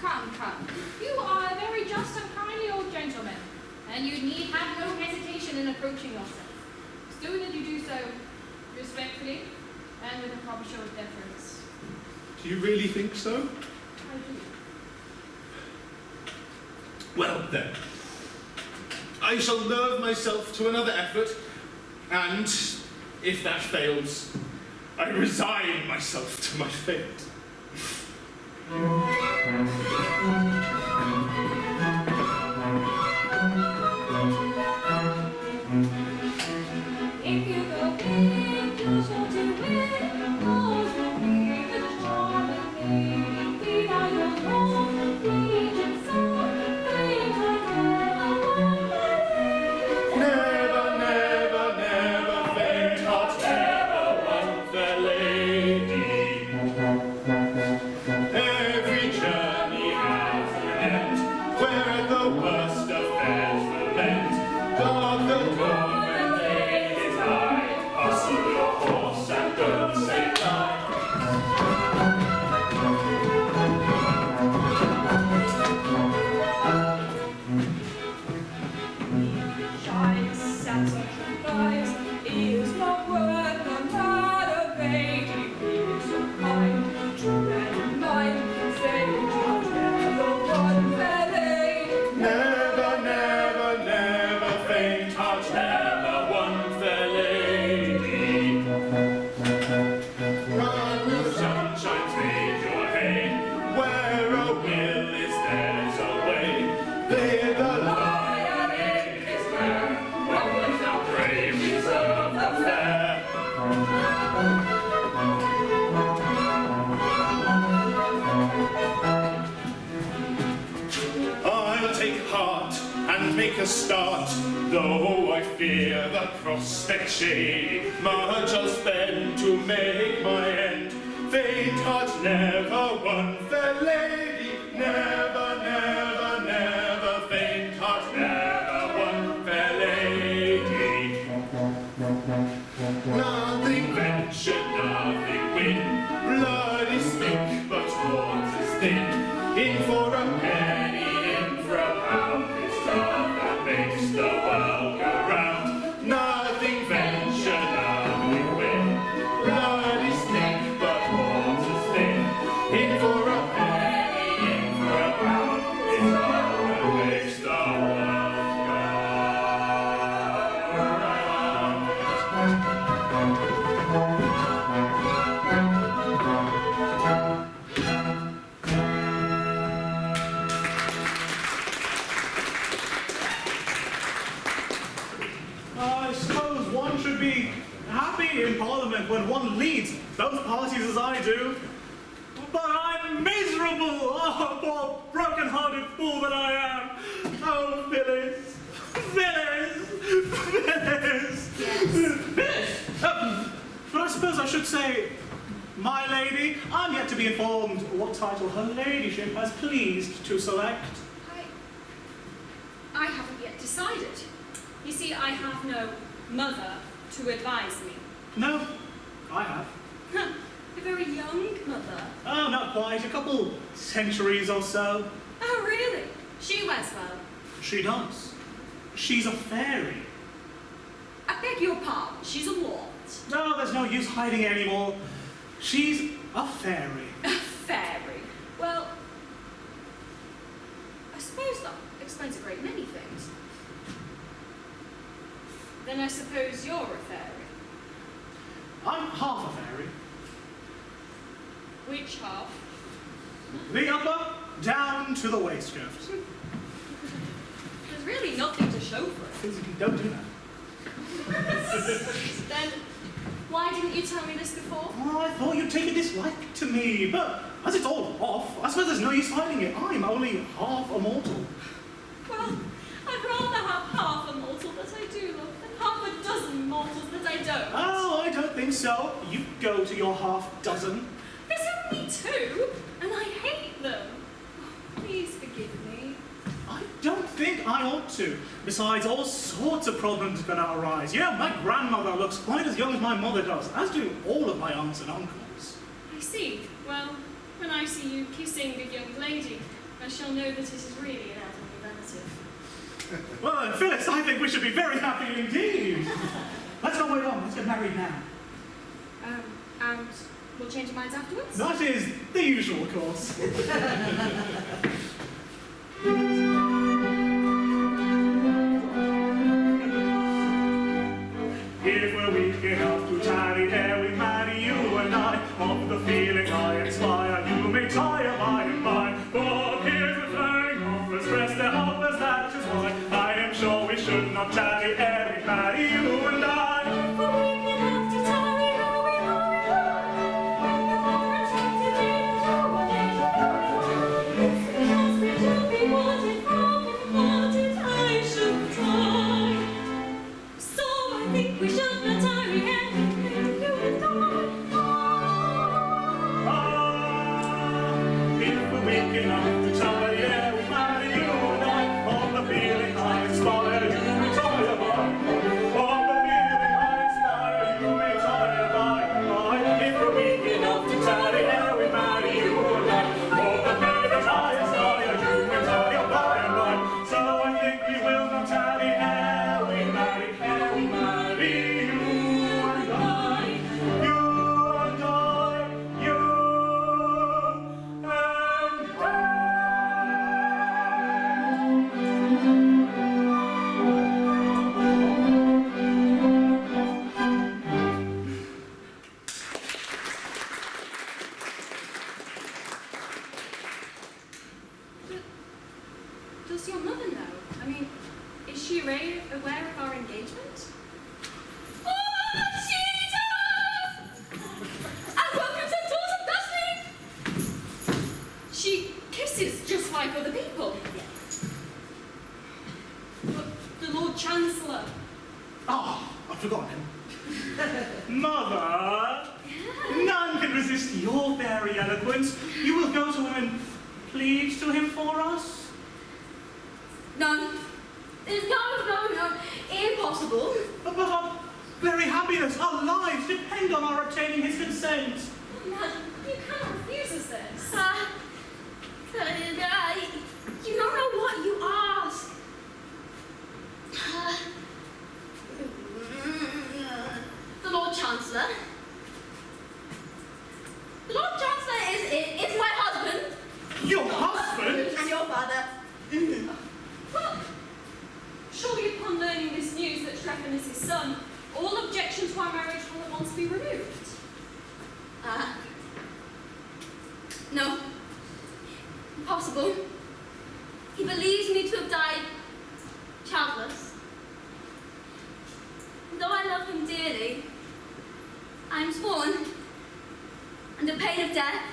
Come, come. You are a very just and kindly old gentleman, and you need have no hesitation in approaching yourself. Still that you do so respectfully and with a proper show of deference. Do you really think so? I do. Well, then, I shall nerve myself to another effort, and if that fails, I resign myself to my fate. If you go big, you're sure to win. Yours will be the charming lady. Be thou your lord, regent sole, fame like Never, never, never faint heart, never one fair lady. Every journey has an end, where at the worst affairs will end. God the Lord day is high, hustle your horse and don't say die. Shines, sets on lives, is not worth the matter of fate. He is so kind, true and mine, say I'll never one fair lady. Never, never, never faint heart, never one fair lady. Run, the sunshine's made your hay, where a will is there's a way. There the lion in his lair, what was the brave reserve the fair? I'll take heart and make a start, though I fear the prospect shady. Much I'll spend to make my end. Faint heart, never one fair lady. Never, never, never faint heart, never one fair lady. Nothing venture, nothing win. Blood is thick, but water's thin. In for a penny, in for a pound. It's love that makes the world go round. Nothing venture, nothing win. Blood is thick, but water's thin. In for a penny, in for a pound. It's love that makes the world go round. I suppose one should be happy in Parliament when one leads both parties as I do. But I'm miserable! Oh, poor broken-hearted fool that I am! Oh, Phyllis! Phyllis! Phyllis! Phyllis! But I suppose I should say, my lady, I'm yet to be informed what title her ladyship has pleased to select. I haven't yet decided. You see, I have no mother to advise me. No, I have. A very young mother. Oh, not quite. A couple centuries or so. Oh, really? She wears well. She does. She's a fairy. I beg your pardon, she's a what? No, there's no use hiding it anymore. She's a fairy. A fairy? Well, I suppose that explains a great many things. Then I suppose you're a fairy. I'm half a fairy. Which half? The upper, down to the waistcoat. There's really nothing to show for it. Don't do that. Then, why didn't you tell me this before? Oh, I thought you'd take a dislike to me, but as it's all off, I suppose there's no use hiding it. I'm only half a mortal. Well, I'd rather have half a mortal that I do love than half a dozen mortals that I don't. Oh, I don't think so. You go to your half dozen. There's only two, and I hate them. Please forgive me. I don't think I ought to. Besides, all sorts of problems are going to arise. Yeah, my grandmother looks quite as young as my mother does, as do all of my aunts and uncles. I see. Well, when I see you kissing a young lady, I shall know that it is really an elderly relative. Well, Phyllis, I think we should be very happy indeed. Let's not wait on. Let's get married now. And we'll change our minds afterwards? That is the usual course. If we're weak enough to tarry ere we marry, you and I, of the feeling I inspire, you may tire by and by. For here's the flying offers, press their offers, that is why I am sure we should not tarry ere we marry, you and I. If we're weak enough to tarry ere we marry, when the more attractive maidens are what they should be wanted, broken-hearted, I should try. So I think we should not tarry ere we marry, you and I. If we're weak enough to tarry ere we marry, you and I, of the feeling I inspire, you may tire by. Of the feeling I inspire, you may tire by. If we're weak enough to tarry ere we marry, you and I, of the feeling I inspire, you may tire by and by. So I think we will not tarry ere we marry, ere we marry, you and I. You and I, you and I. Does your mother know? I mean, is she aware of our engagement? Oh, she does! And welcome to Doors of Destiny! She kisses just like other people. But the Lord Chancellor. Oh, I've forgotten him. Mother, none can resist your fairy eloquence. You will go to him and plead to him for us? None. No, impossible. But our very happiness, our lives depend on our obtaining his consent. Madam, you cannot refuse us this. You don't know what you ask. The Lord Chancellor. The Lord Chancellor is my husband. Your husband? And your father. Well, surely upon learning this news that Strephon is his son, all objection to our marriage will at once be removed. No. Impossible. He believes me to have died childless. And though I love him dearly, I am sworn, under pain of death,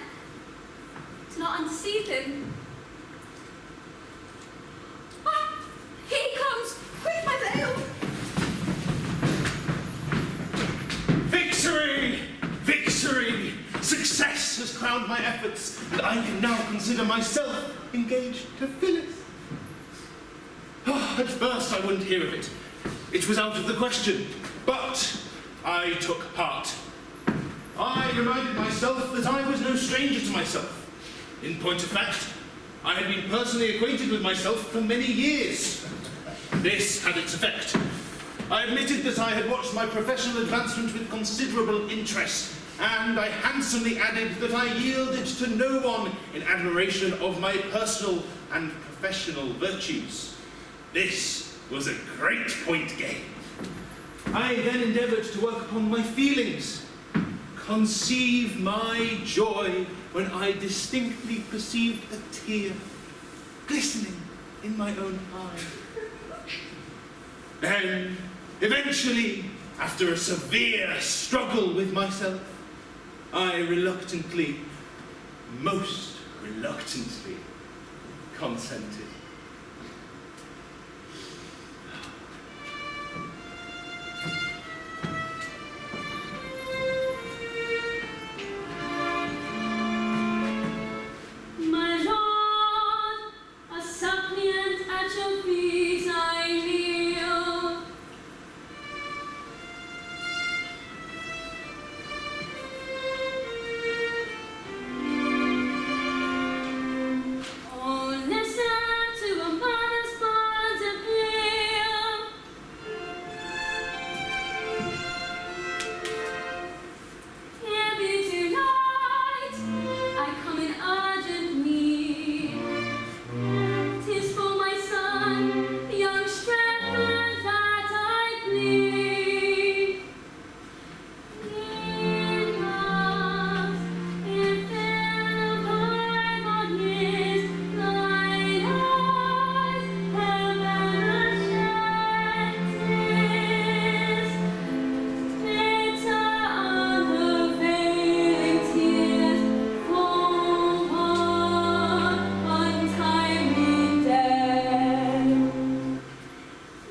to not undeceive him. Ah, here he comes! Quick, my veil! Victory! Victory! Success has crowned my efforts, and I can now consider myself engaged to Phyllis. Oh, at first I wouldn't hear of it. It was out of the question. But I took heart. I reminded myself that I was no stranger to myself. In point of fact, I had been personally acquainted with myself for many years. This had its effect. I admitted that I had watched my professional advancement with considerable interest, and I handsomely added that I yielded to no one in admiration of my personal and professional virtues. This was a great point gained. I then endeavoured to work upon my feelings, conceive my joy when I distinctly perceived a tear glistening in my own eye. Then, eventually, after a severe struggle with myself, I reluctantly, most reluctantly, consented. My Lord, a suppliant at your feet I kneel. Oh, listen to a mother's fond appeal. Hear me tonight, I come in urgent need. 'Tis for my son, young Strephon, that I plead. He loves, if in a bygone years thine eyes have ever shed tears, bitter unavailing tears for one untimely death.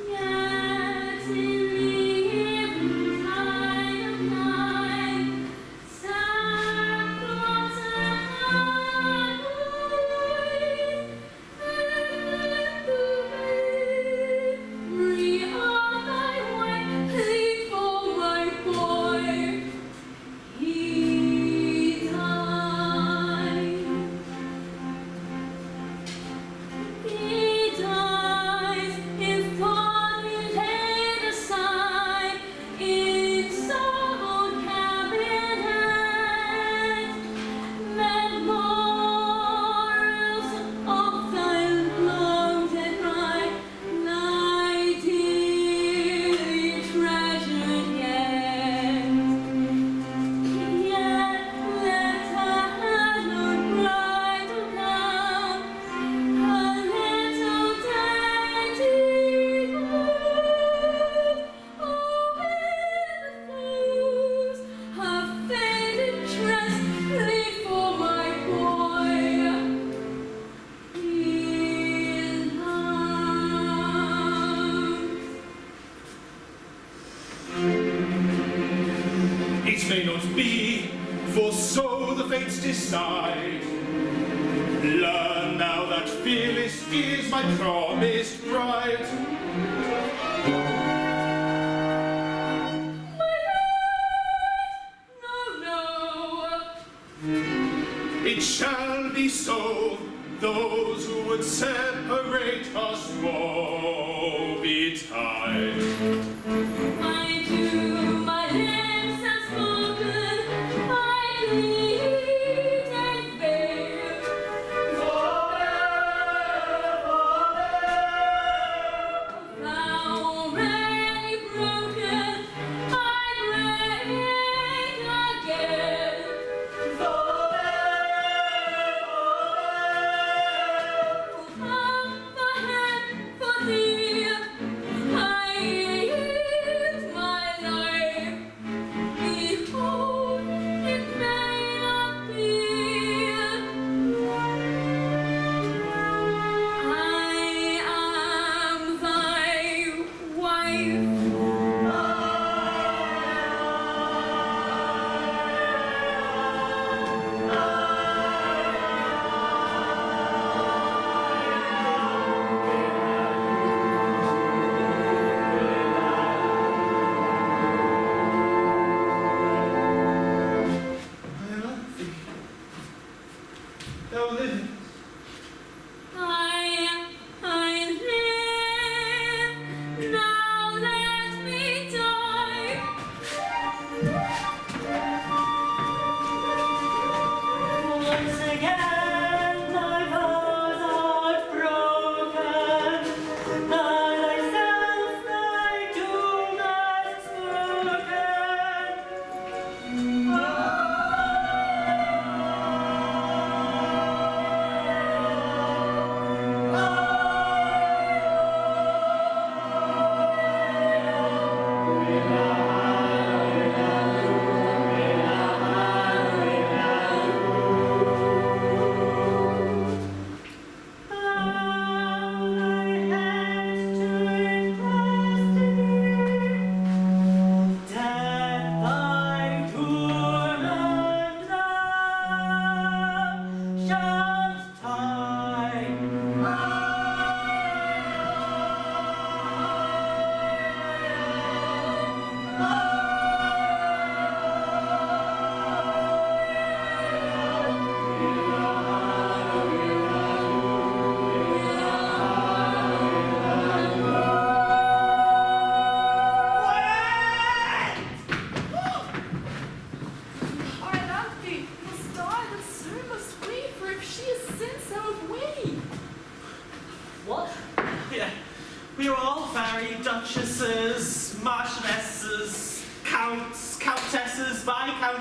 Yet in the eventide of night, sad thoughts arise, free of thy way, plead for my boy. He died. He dies if fondly laid aside in some old cabinet. Memorials of thy long dead bride lie dearly treasured yet. Yet let her hallowed bridal gown her little dainty move, oh, with the flows her faded tress, plead for my boy. He loves. It may not be, for so the fates decide. Learn now that Phyllis is my promised bride. No, It shall be so. Those who would separate us woe betide. I do, my lips have spoken, I plead and fail. Thou already broken, I break again. Up ahead for thee, I yield my life. Behold, it may not be. I am thy wife. Iolanthe, thou livest. I live, now let me die. Once again thy vows art broken, thou thyself thy doom hast spoken.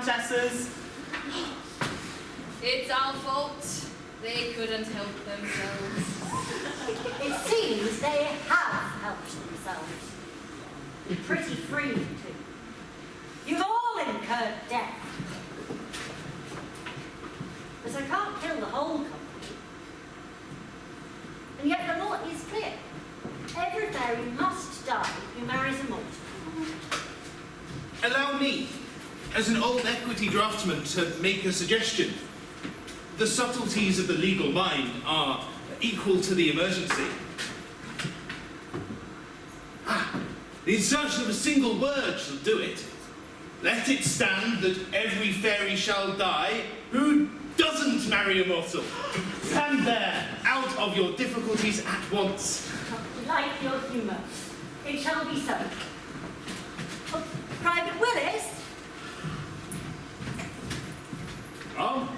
countesses. It's our fault. They couldn't help themselves. It seems they have helped themselves. Pretty freely, too. You've all incurred death. But I can't kill the whole company. And yet the law is clear. Every fairy must die who marries a mortal. Allow me, as an old equity draftsman, to make a suggestion. The subtleties of the legal mind are equal to the emergency. The insertion of a single word shall do it. Let it stand that every fairy shall die who doesn't marry a mortal. Stand there, out of your difficulties at once. Like your humour. It shall be so. Oh, Private Willis? Oh?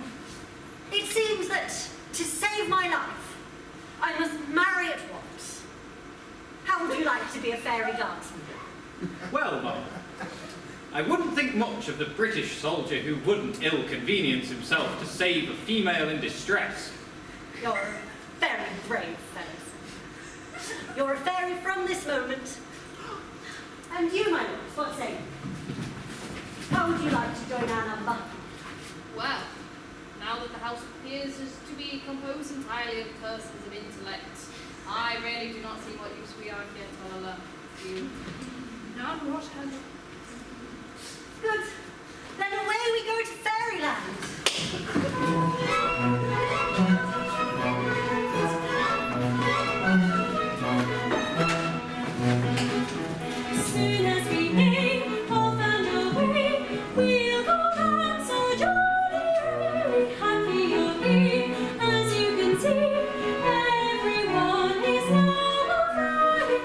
It seems that to save my life, I must marry at once. How would you like to be a fairy dancer? Well, Mum, I wouldn't think much of the British soldier who wouldn't ill-convenience himself to save a female in distress. You're a very brave fellow. You're a fairy from this moment. And you, my lords, what say you? How would you like to join our number? Well, now that the house appears as to be composed entirely of persons of intellect, I really do not see what use we are here, Tolloller. You? None whatever. Good. Then away we go to fairyland. Soon as we meet, off and away, we'll go down so jolly, happy you'll be, as you can see, everyone is now a fairy.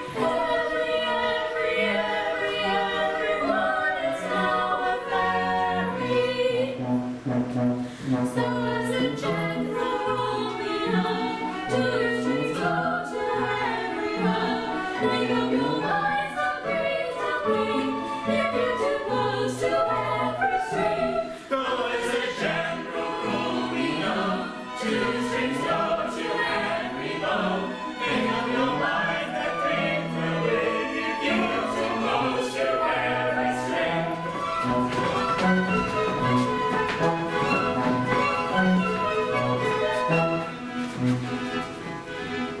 Everyone is now a fairy. So as a general, we know, do things go to everyone. Make up your minds, the breeze will bring. If you too close to every string. Though as a general rule we know, two strings go to every bow. Make up your mind that dreams will win if you too close to every string.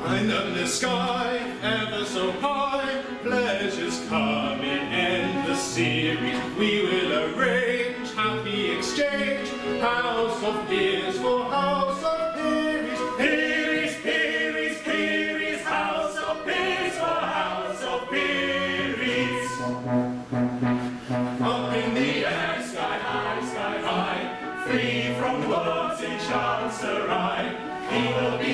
Under the sky, ever so high, pleasures come in endless series. We will arrange happy exchange, house of peers for house of peers. Peeries, peeries, peeries, house of peers for house of peeries. Up in the air, sky high, free from woes in Chancellor. He will be